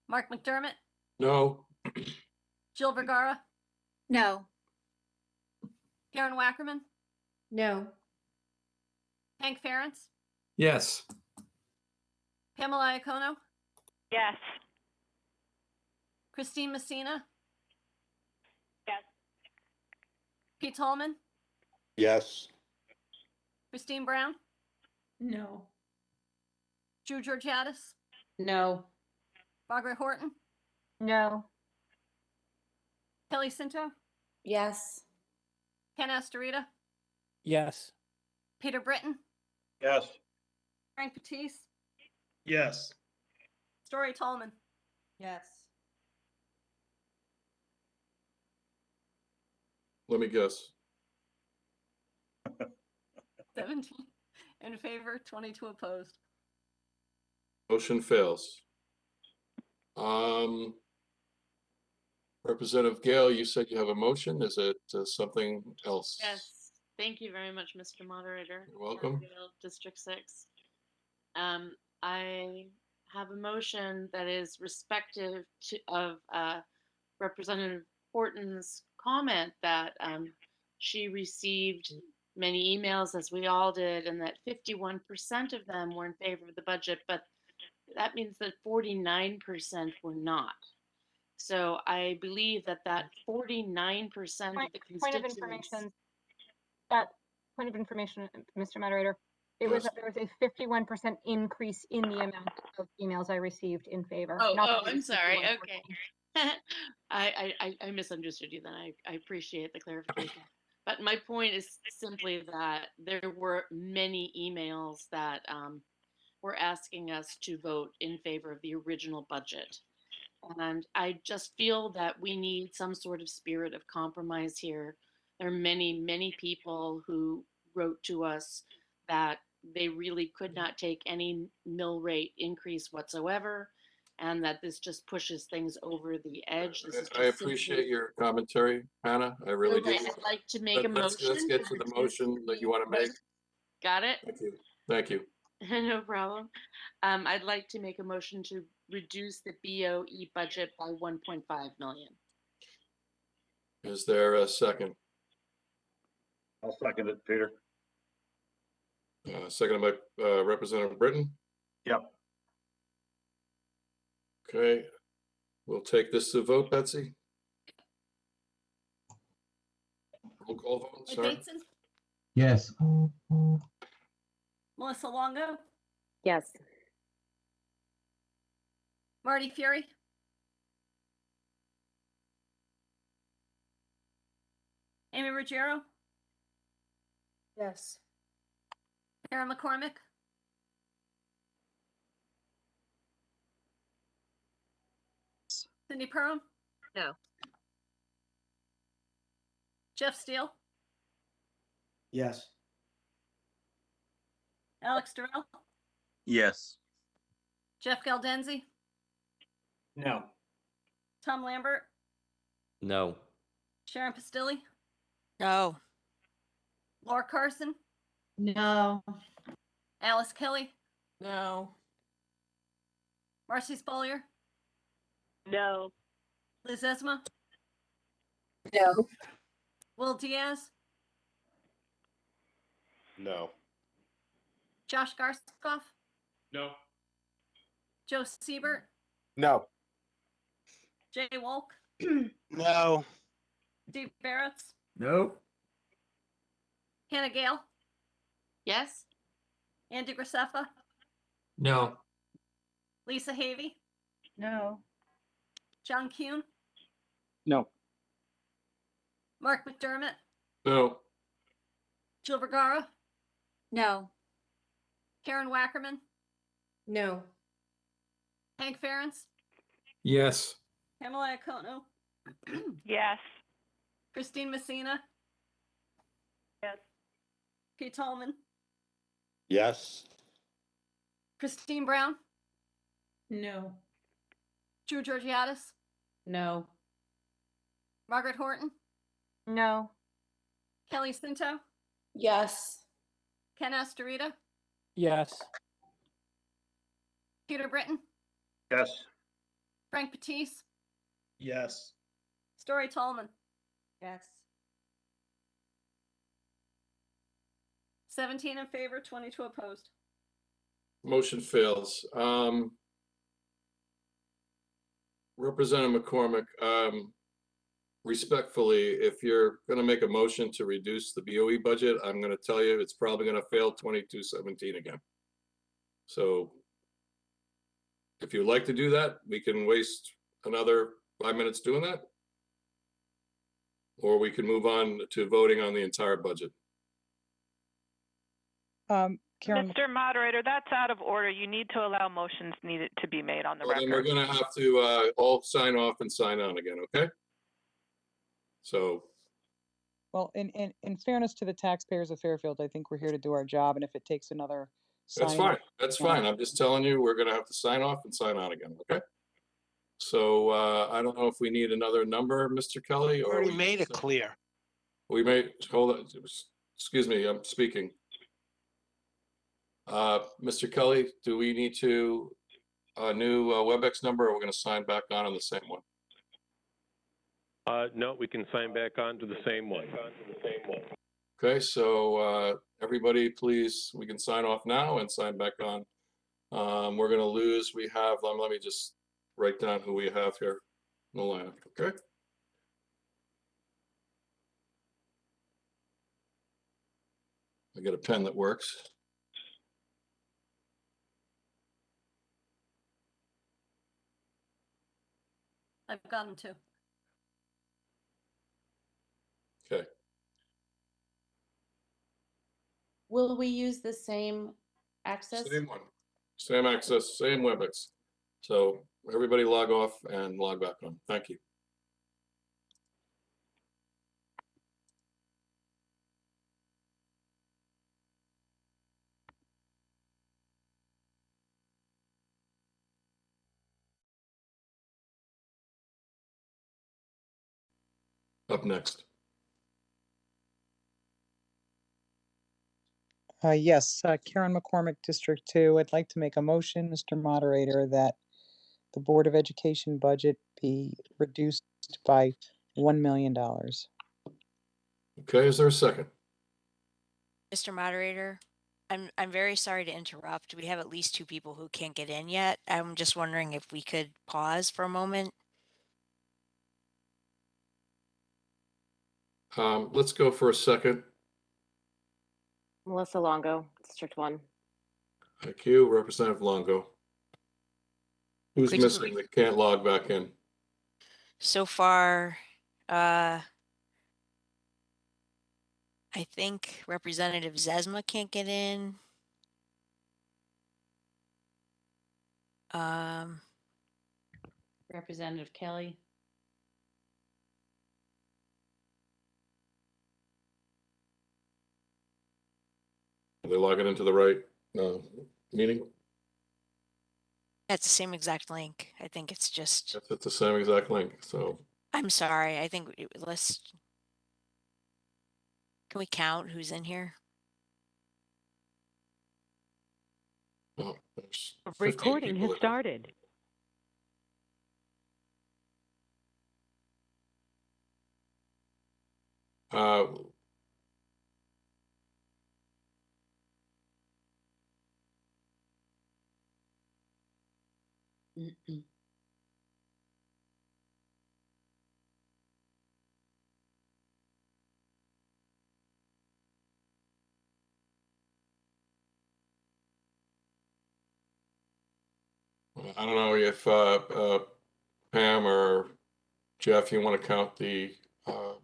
Mark McDermott, No. Jill Vergara, No. Karen Wackerman, No. Hank Ferentz, Yes. Pamela Iacono, Yes. Christine Messina, Yes. Pete Tallman, Yes. Christine Brown, No. Drew Georgiadis, No. Margaret Horton, No. Kelly Cinto, Yes. Ken Astorita, Yes. Peter Britton, Yes. Frank Batiste, Yes. Story Tallman, Yes. Let me guess. 17 in favor, 22 opposed. Motion fails. Representative Gale, you said you have a motion. Is it something else? Yes. Thank you very much, Mr. Moderator. You're welcome. District 6. I have a motion that is respective of Representative Horton's comment that she received many emails, as we all did, and that 51% of them were in favor of the budget, but that means that 49% were not. So I believe that 49% of the Point of constituents. information, point of information, Mr. Moderator. There was a 51% increase in the amount of emails I received in favor. Oh, Not that it I'm was sorry. 51%. Okay. I misunderstood you then. I appreciate the clarification. But my point is simply that there were many emails that were asking us to vote in favor of the original budget. And I just feel that we need some sort of spirit of compromise here. There are many, many people who wrote to us that they really could not take any mill rate increase whatsoever, and that this just pushes things over the edge. This is I just appreciate simply. your commentary, Hannah. I really do. Okay, I'd like to make a Let's motion. get to the motion that you want to make. Got it? Thank you. Thank you. No problem. I'd like to make a motion to reduce the BOE budget by 1.5 million. Is there a second? I'll second it, Peter. Seconded by Representative Britton. Yep. Okay, we'll take this to vote, Betsy. Roll call vote, Ed sorry. Bateson, Yes. Melissa Longo, Yes. Marty Fury, Amy Ruggiero, Yes. Karen McCormick, Cindy Perham, No. Jeff Steele, Yes. Alex Durrell, Yes. Jeff Galdenzi, No. Tom Lambert, No. Sharon Pastilli, No. Laura Carson, No. Alice Kelly, No. Marcy Spolier, No. Liz Esma, No. Will Diaz, No. Josh Garskoff, No. Joe Siebert, No. Jay Wolk, No. Steve Barretts, Nope. Hannah Gale, Yes. Andy Graceffa, No. Lisa Havey, No. John Kuhn, No. Mark McDermott, No. Jill Vergara, No. Karen Wackerman, No. Hank Ferentz, Yes. Pamela Iacono, Yes. Christine Messina, Yes. Pete Tallman, Yes. Christine Brown, No. Drew Georgiadis, No. Margaret Horton, No. Kelly Cinto, Yes. Ken Astorita, Yes. Peter Britton, Yes. Frank Batiste, Yes. Story Tallman, Yes. 17 in favor, 22 opposed. Motion fails. Representative McCormick, respectfully, if you're going to make a motion to reduce the BOE budget, I'm going to tell you it's probably going to fail 2217 again. So if you'd like to do that, we can waste another 5 minutes doing that. Or we can move on to voting on the entire budget. Karen, Mr. Moderator, that's out of order. You need to allow motions needed to be made on the Well, then we're record. going to have to all sign off and sign on again, okay? So well, in fairness to the taxpayers of Fairfield, I think we're here to do our job, and if it takes another that's signing fine. That's fine. I'm just telling you, we're going to have to sign off and sign on again, okay? So I don't know if we need another number, Mr. Kelly, or Already made it clear. we may, hold on, excuse me, I'm speaking. Mr. Kelly, do we need to, a new WebEx number, or we're going to sign back on the same one? No, we can sign back on to the same one. Okay, so everybody, please, we can sign off now and sign back on. We're going to lose, we have, let me just write down who we have here in the lineup, okay? I get a pen that works. I've got them too. Okay. Will we use the same access? Same one, same access, same WebEx. So everybody log off and log back on. Thank you. Up next. Yes, Karen McCormick, District 2. I'd like to make a motion, Mr. Moderator, that the Board of Education budget be reduced by $1 million. Okay, is there a second? Mr. Moderator, I'm very sorry to interrupt. We have at least 2 people who can't get in yet. I'm just wondering if we could pause for a moment. Let's go for a second. Melissa Longo, District 1. Thank you, Representative Longo. Who's Could missing you- that can't log back in? So far, I think Representative Zesma can't get in. Representative Kelly? Are they logging into the right meeting? That's the same exact link. I think it's just, It's the same exact link, so. I'm sorry. I think let's, can we count who's in here? Oh, there's 15 Recording people has in. started. I don't know if Pam or Jeff, you want to count the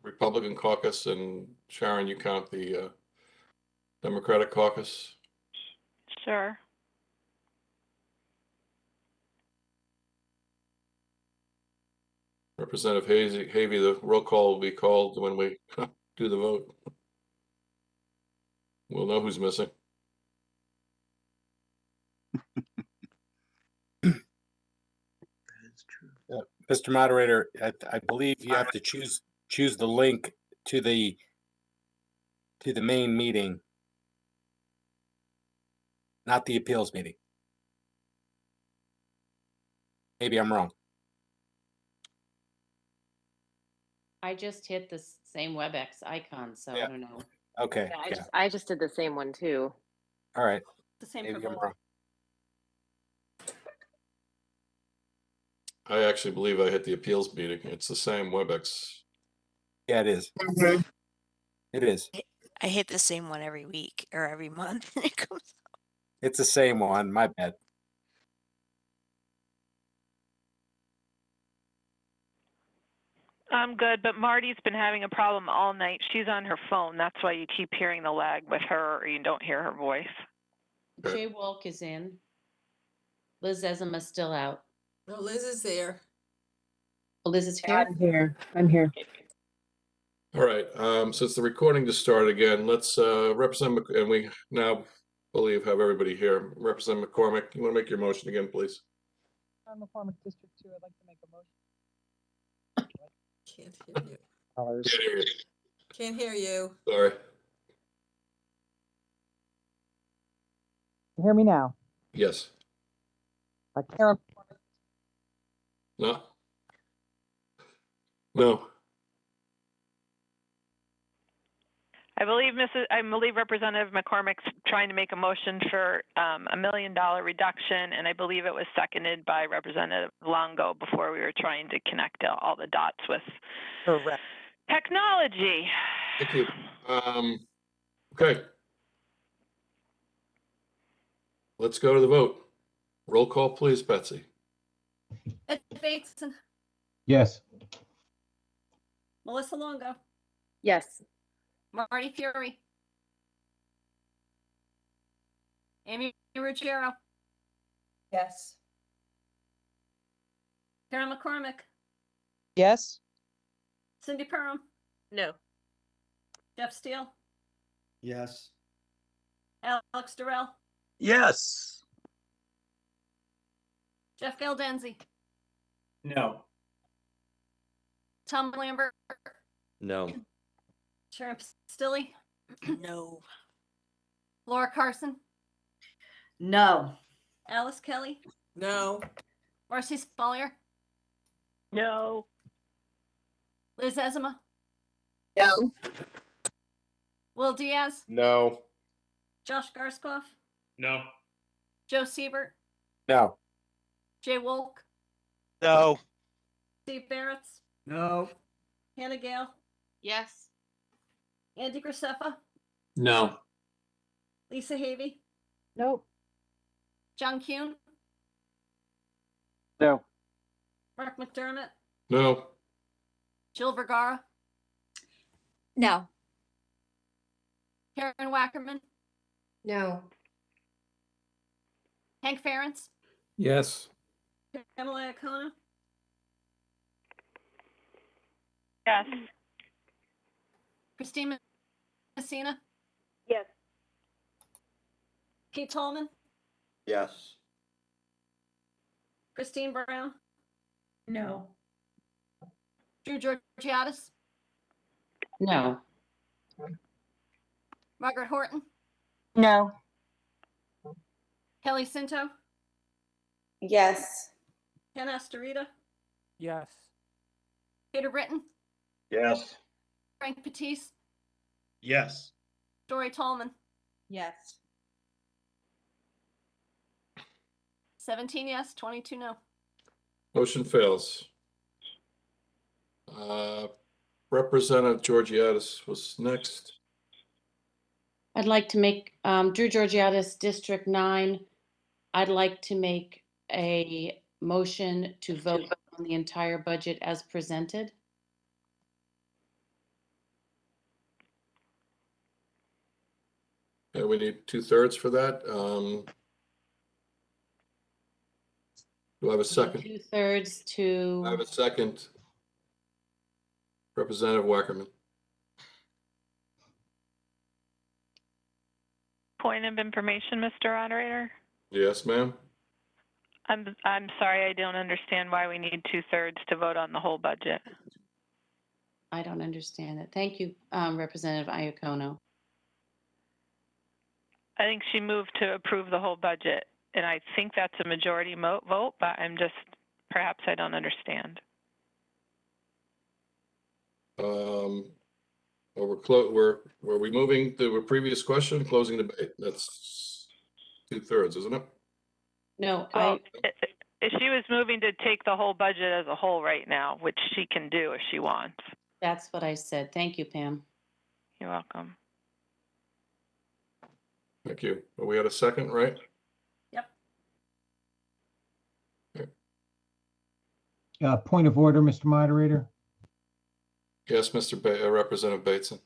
Republican caucus, and Sharon, you count the Democratic caucus. Sure. Representative Havey, the roll call will be called when we do the vote. We'll know who's missing. Mr. Moderator, I believe you have to choose the link to the main meeting, not the appeals meeting. Maybe I'm wrong. I just hit the same WebEx icon, so I don't know. Okay. Yeah, I just did the same one too. All right. The same Maybe for I'm both. wrong. I actually believe I hit the appeals meeting. It's the same WebEx. Yeah, it is. It is. I hit the same one every week or every month. It comes up. It's the same one. My bad. I'm good, but Marty's been having a problem all night. She's on her phone. That's why you keep hearing the lag with her, or you don't hear her voice. Jay Walk is in. Liz Ezema's still out. No, Liz is there. Oh, Liz is here? I'm here. I'm here. All right. Since the recording just started again, let's Representative, and we now believe have everybody here. Representative McCormick, you want to make your motion again, please? I'm McCormick District 2. I'd like to make a motion. Can't hear you. Can't hear you. Can't hear you. Sorry. You hear me now? Yes. Karen, No. No. I believe Representative McCormick's trying to make a motion for $1 million reduction, and I believe it was seconded by Representative Longo before we were trying to connect all the dots with correct. technology. Thank you. Okay. Let's go to the vote. Roll call, please, Betsy. Ed Bateson, Yes. Melissa Longo, Yes. Marty Fury, Amy Ruggiero, Yes. Karen McCormick, Yes? Cindy Perham, No. Jeff Steele, Yes. Alex Durrell, Yes. Jeff Galdenzi, No. Tom Lambert, No. Sharon Stilley, No. Laura Carson, No. Alice Kelly, No. Marcy Spalier, No. Liz Ezema, No. Will Diaz, No. Josh Garskoff, No. Joe Siebert, No. Jay Wolk, No. Steve Barretts, No. Hannah Gale, Yes. Andy Graceffa, No. Lisa Havey, Nope. John Kuhn, No. Mark McDermott, No. Jill Vergara, No. Karen Wackerman, No. Hank Ferentz, Yes. Pamela Iacona, Yes. Christine Messina, Yes. Pete Tallman, Yes. Christine Brown, No. Drew Georgiadis, No. Margaret Horton, No. Kelly Sinto, Yes. Ken Astorita, Yes. Peter Britton, Yes. Frank Patisse, Yes. Dory Tolman, Yes. 17 yes, 22 no. Motion fails. Representative Georgiadis was next. I'd like to make, Drew Georgiadis, District 9, I'd like to make a motion to vote on the entire budget as presented. Okay, we need 2/3 for that. Do I have a second? 2/3 to. I have a second. Representative Wackerman. Point of information, Mr. Moderator. Yes, ma'am. I'm sorry, I don't understand why we need 2/3 to vote on the whole budget. I don't understand it. Thank you, Representative Iacono. I think she moved to approve the whole budget, and I think that's a majority vote, but perhaps I don't understand. Were we moving to a previous question, closing debate? That's 2/3, isn't it? No, Well, if she was moving to take the whole budget as a whole right now, which she can do if she wants. That's what I said. Thank you, Pam. You're welcome. Thank you. Well, we had a second, right? Yep. Point of order, Mr. Moderator. Yes, Representative Bateson.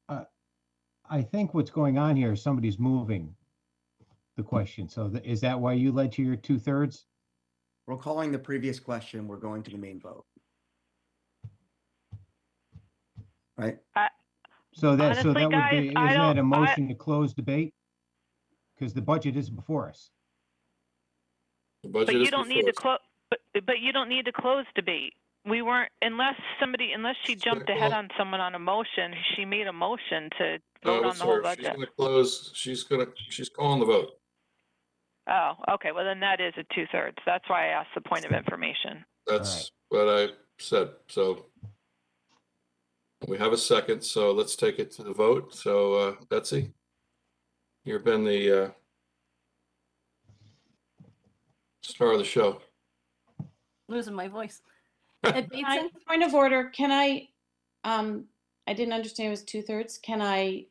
I think what's going on here is somebody's moving the question. So is that why you led to your 2/3? We're calling the previous question. We're going to the main vote. Right? So that Honestly, would be, guys, isn't that a motion to close debate? Because the budget is before us. The budget But is you don't need to before us. but you don't need to close debate. We weren't, unless she jumped ahead on someone on a motion, she made a motion to vote on the whole She's budget. gonna close, she's calling the vote. Oh, okay, well then that is a 2/3. That's why I asked the point of information. That's what I said. So we have a second, so let's take it to the vote. So Betsy, you've been the star of the show. Losing my voice. Ed Bateson, Point of order, can I didn't understand it was 2/3. Can I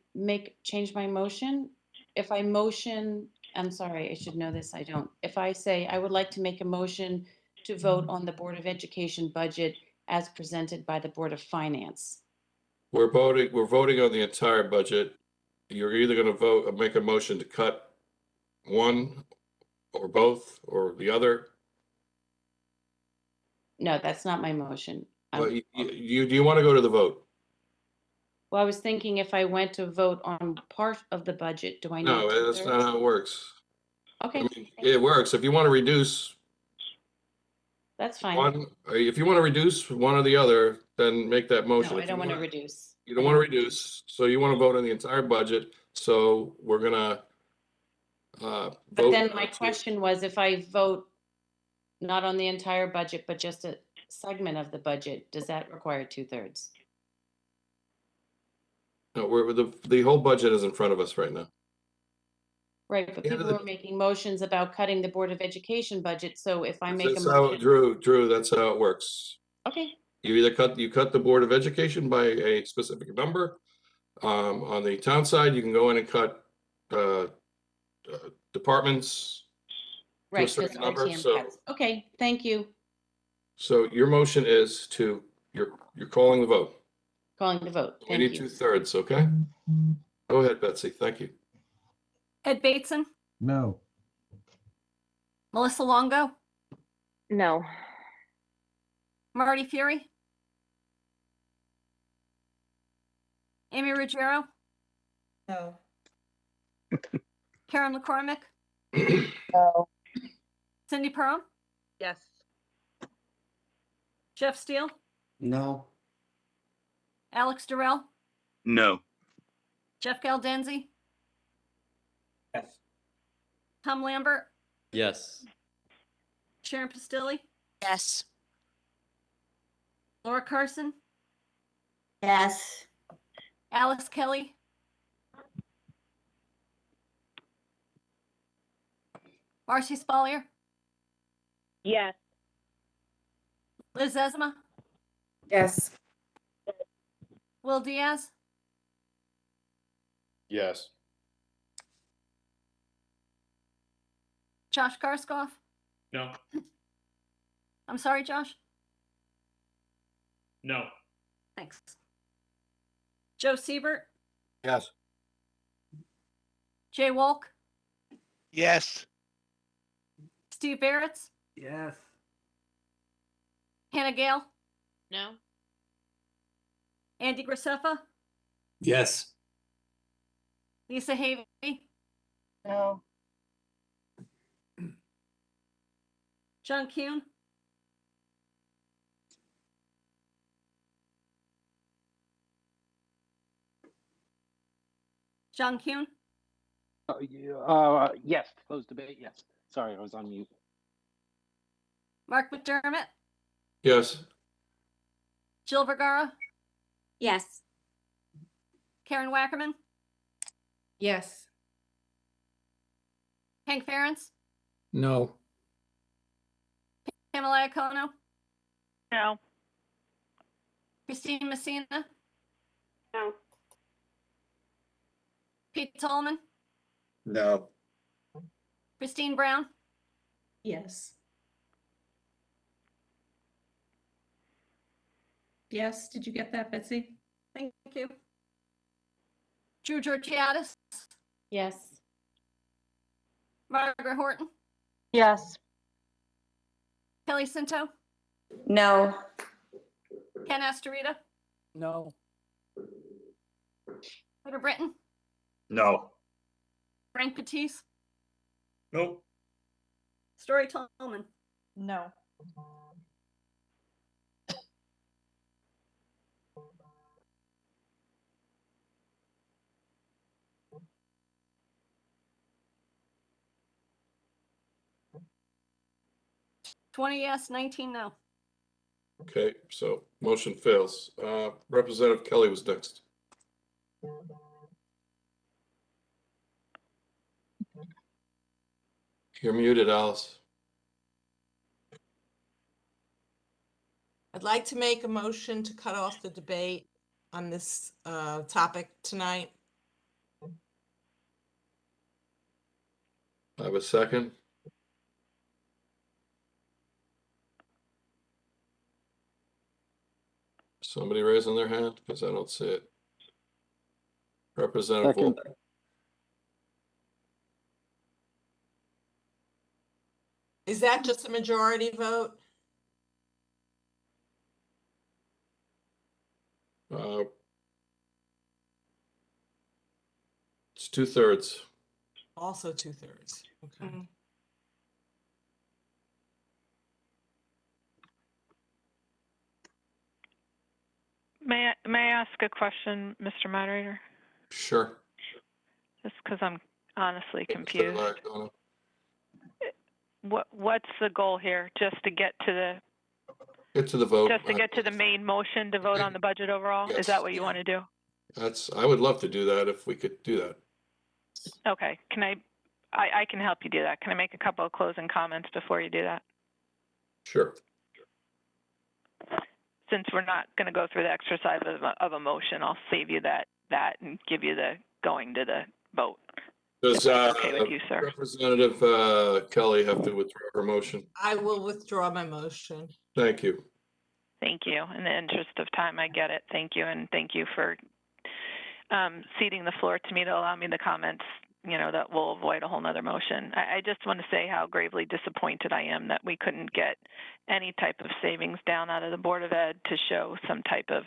change my motion? If I motion, I'm sorry, I should know this, I don't. If I say I would like to make a motion to vote on the Board of Education budget as presented by the Board of Finance. We're voting on the entire budget. You're either going to make a motion to cut one or both or the other. No, that's not my motion. Well, do you want to go to the vote? Well, I was thinking if I went to vote on part of the budget, do I need No, that's 2/3? not how it works. Okay. I mean, it works. If you want to reduce That's fine. one, if you want to reduce one or the other, then make that motion. No, I don't want to reduce. You don't want to reduce, so you want to vote on the entire budget. So we're gonna But vote. then my question was, if I vote not on the entire budget, but just a segment of the budget, does that require 2/3? No, the whole budget is in front of us right now. Right, but people were making motions about cutting the Board of Education budget, so if I make a That's how, motion. Drew, that's how it works. Okay, You either cut the Board of Education by a specific number. On the town side, you can go in and cut departments to a right, because certain number. RTM So, cuts. Okay, thank you. so your motion is you're calling the vote. Calling the vote. We Thank need you. 2/3, okay? Go ahead, Betsy. Thank you. Ed Bateson, No. Melissa Longo, No. Marty Fury, Amy Ruggiero, No. Karen McCormick, No. Cindy Perham, Yes. Jeff Steele, No. Alex Durrell, No. Jeff Galdenzi, Yes. Tom Lambert, Yes. Sharon Pastilli, Yes. Laura Carson, Yes. Alice Kelly, Marcy Spalier, Yes. Liz Ezma, Yes. Will Diaz, Yes. Josh Garskoff. No. I'm sorry, Josh. No. Thanks. Joe Siebert, Yes. Jay Walk, Yes. Steve Barretts, Yes. Hannah Gale, No. Andy Graceffa, Yes. Lisa Havey, No. John Kuhn, John Kuhn, Yes, closed debate, yes. Sorry, I was on mute. Mark McDermott, Yes. Jill Vergara, Yes. Karen Wackerman, Yes. Hank Ferentz, No. Pamela Iacono, No. Christine Messina, No. Pete Tolman, No. Christine Brown, Yes. Yes. Did you get that, Betsy? thank you. Drew Georgiadis, Yes. Margaret Horton, Yes. Kelly Cinto, No. Ken Astorita, No. Peter Britton, No. Frank Patisse, Nope. Story Tolman. No. Twenty yes, 19 no. Okay, so motion fails. Representative Kelly was next. You're muted, Alice. I'd like to make a motion to cut off the debate on this topic tonight. I have a second. Somebody raising their hand because I don't see it. Representative Second. Volk. Is that just a majority vote? It's 2/3. Also 2/3. Okay. May I ask a question, Mr. Moderator? Sure. Just because I'm honestly Representative confused. Iacono. What's the goal here? Just to get to the vote. Just to get to the main motion to vote on the budget overall? Yes. Is that what you want to do? I would love to do that if we could do that. Okay. I can help you do that. Can I make a couple of closing comments before you do that? Sure. Since we're not going to go through the exercise of a motion, I'll save you that and give you the going to the vote. Does okay with you, sir? Representative Kelly have to withdraw her motion? I will withdraw my motion. Thank you. Thank you. In the interest of time, I get it. Thank you. And thank you for ceding the floor to me to allow me the comments, that will avoid a whole nother motion. I just want to say how gravely disappointed I am that we couldn't get any type of savings down out of the Board of Ed to show some type of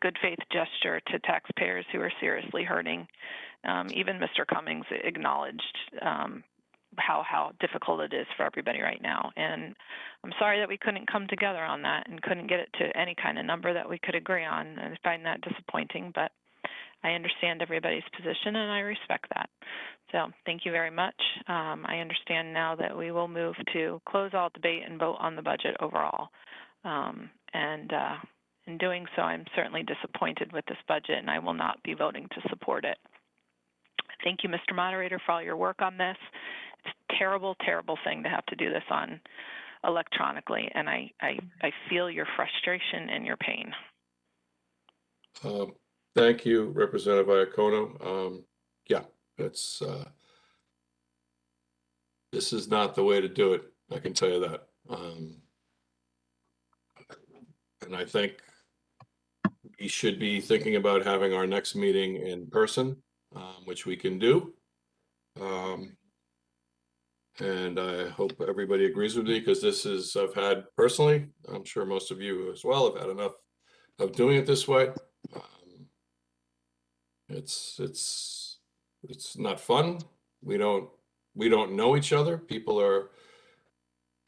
good faith gesture to taxpayers who are seriously hurting. Even Mr. Cummings acknowledged how difficult it is for everybody right now. And I'm sorry that we couldn't come together on that and couldn't get it to any kind of number that we could agree on. And I find that disappointing, but I understand everybody's position and I respect that. So thank you very much. I understand now that we will move to close all debate and vote on the budget overall. And in doing so, I'm certainly disappointed with this budget, and I will not be voting to support it. Thank you, Mr. Moderator, for all your work on this. It's a terrible, terrible thing to have to do this on electronically, and I feel your frustration and your pain. Thank you, Representative Iacono. Yeah, it's this is not the way to do it. I can tell you that. And I think we should be thinking about having our next meeting in person, which we can do. And I hope everybody agrees with me, because this is, I've had personally, I'm sure most of you as well have had enough of doing it this way. It's not fun. We don't know each other. People are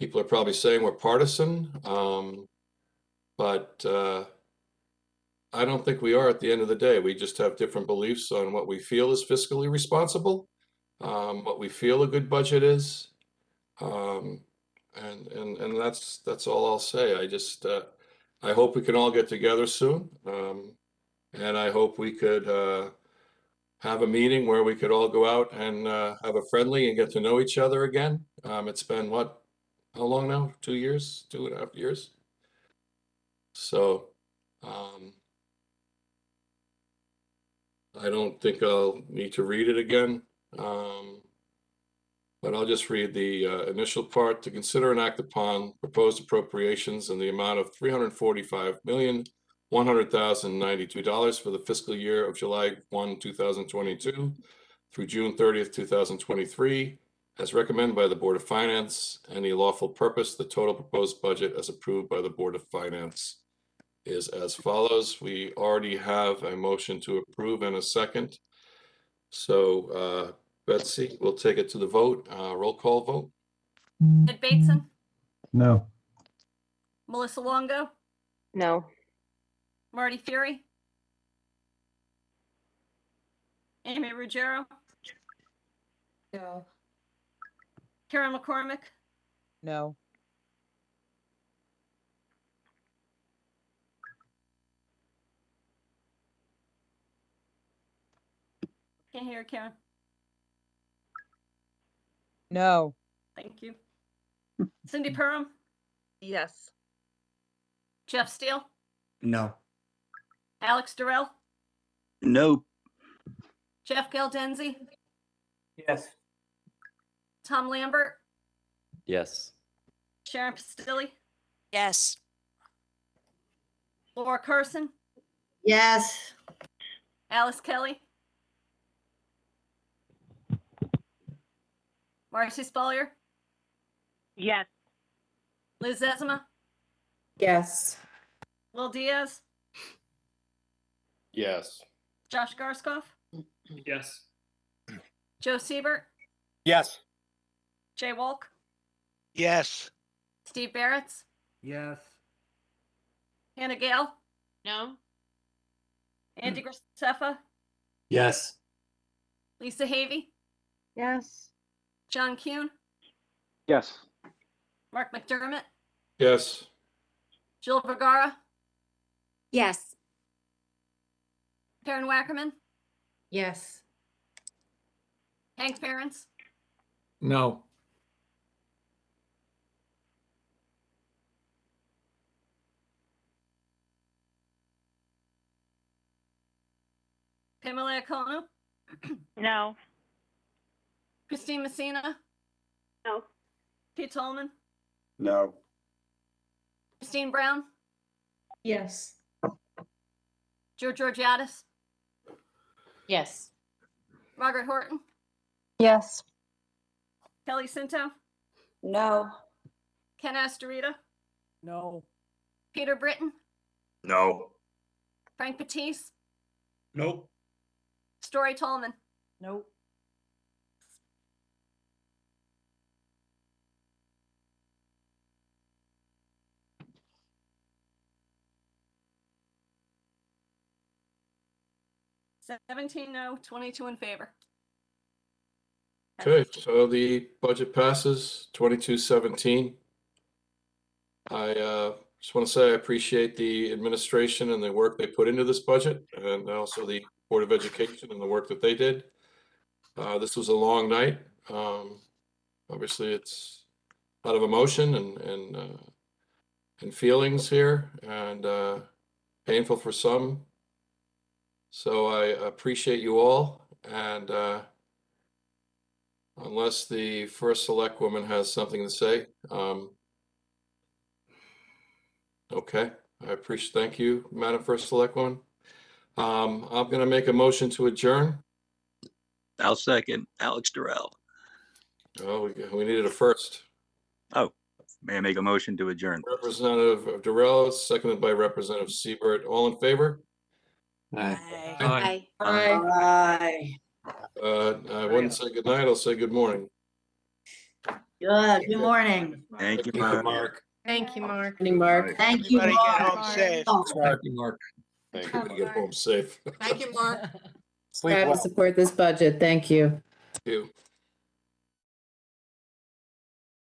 probably saying we're partisan, but I don't think we are at the end of the day. We just have different beliefs on what we feel is fiscally responsible, what we feel a good budget is, and that's all I'll say. I just I hope we can all get together soon, and I hope we could have a meeting where we could all go out and have a friendly and get to know each other again. It's been what, how long now? 2 years, 2.5 years. So I don't think I'll need to read it again, but I'll just read the initial part. To consider and act upon proposed appropriations in the amount of $345,100,092 for the fiscal year of July 1, 2022 through June 30th, 2023, as recommended by the Board of Finance. Any lawful purpose, the total proposed budget as approved by the Board of Finance is as follows. We already have a motion to approve and a second. So Betsy, we'll take it to the vote. Roll call vote. Ed Bateson, No. Melissa Longo, No. Marty Fury, Amy Ruggiero, No. Karen McCormick, No. can't hear Karen. No. Thank you. Cindy Perham, Yes. Jeff Steele, No. Alex Durrell, Nope. Jeff Galdenzi, Yes. Tom Lambert, Yes. Sharon Pastilli, Yes. Laura Carson, Yes. Alice Kelly, Marcy Spalier, Yes. Liz Ezema, Yes. Will Diaz, Yes. Josh Garskoff, Yes. Joe Siebert, Yes. Jay Walk, Yes. Steve Barretts, Yes. Hannah Gale, No? Andy Graceffa, Yes. Lisa Havey, Yes. John Kuhn, Yes. Mark McDermott, Yes. Jill Vergara, Yes. Karen Wackerman, Yes. Hank Parents, No. Pamela Iacono, No. Christine Messina, No. Pete Tolman, No. Christine Brown, Yes. Joe Georgiadis, Yes. Margaret Horton, Yes. Kelly Cinto, No. Ken Astorita, No. Peter Britton, No. Frank Batiste, Nope. Story Tolman. Nope. $17 no, 22 in favor. Okay, so the budget passes 22-17. I Just want to say I appreciate the administration and the work they put into this budget, and also the Board of Education and the work that they did. This was a long night. Obviously, it's a lot of emotion and feelings here, and painful for some. So I appreciate you all, and unless the first select woman has something to say, okay, I appreciate, thank you, Madam First Select Woman. I'm gonna make a motion to adjourn. I'll second. Alex Durrell. Oh, we needed a first. Oh, may I make a motion to adjourn? Representative Durrell, seconded by Representative Siebert. All in favor? Aye. Aye. I wouldn't say good night, I'll say good morning. Good morning. Thank you, Thank you, Mark. Thank you, Mark. Mark. Thank you, Everybody get Mark. home safe. Thank you, Mark. Thank you. Get home safe. Thank you, Mark. Sleep Try well. to support this budget. Thank you. Thank you.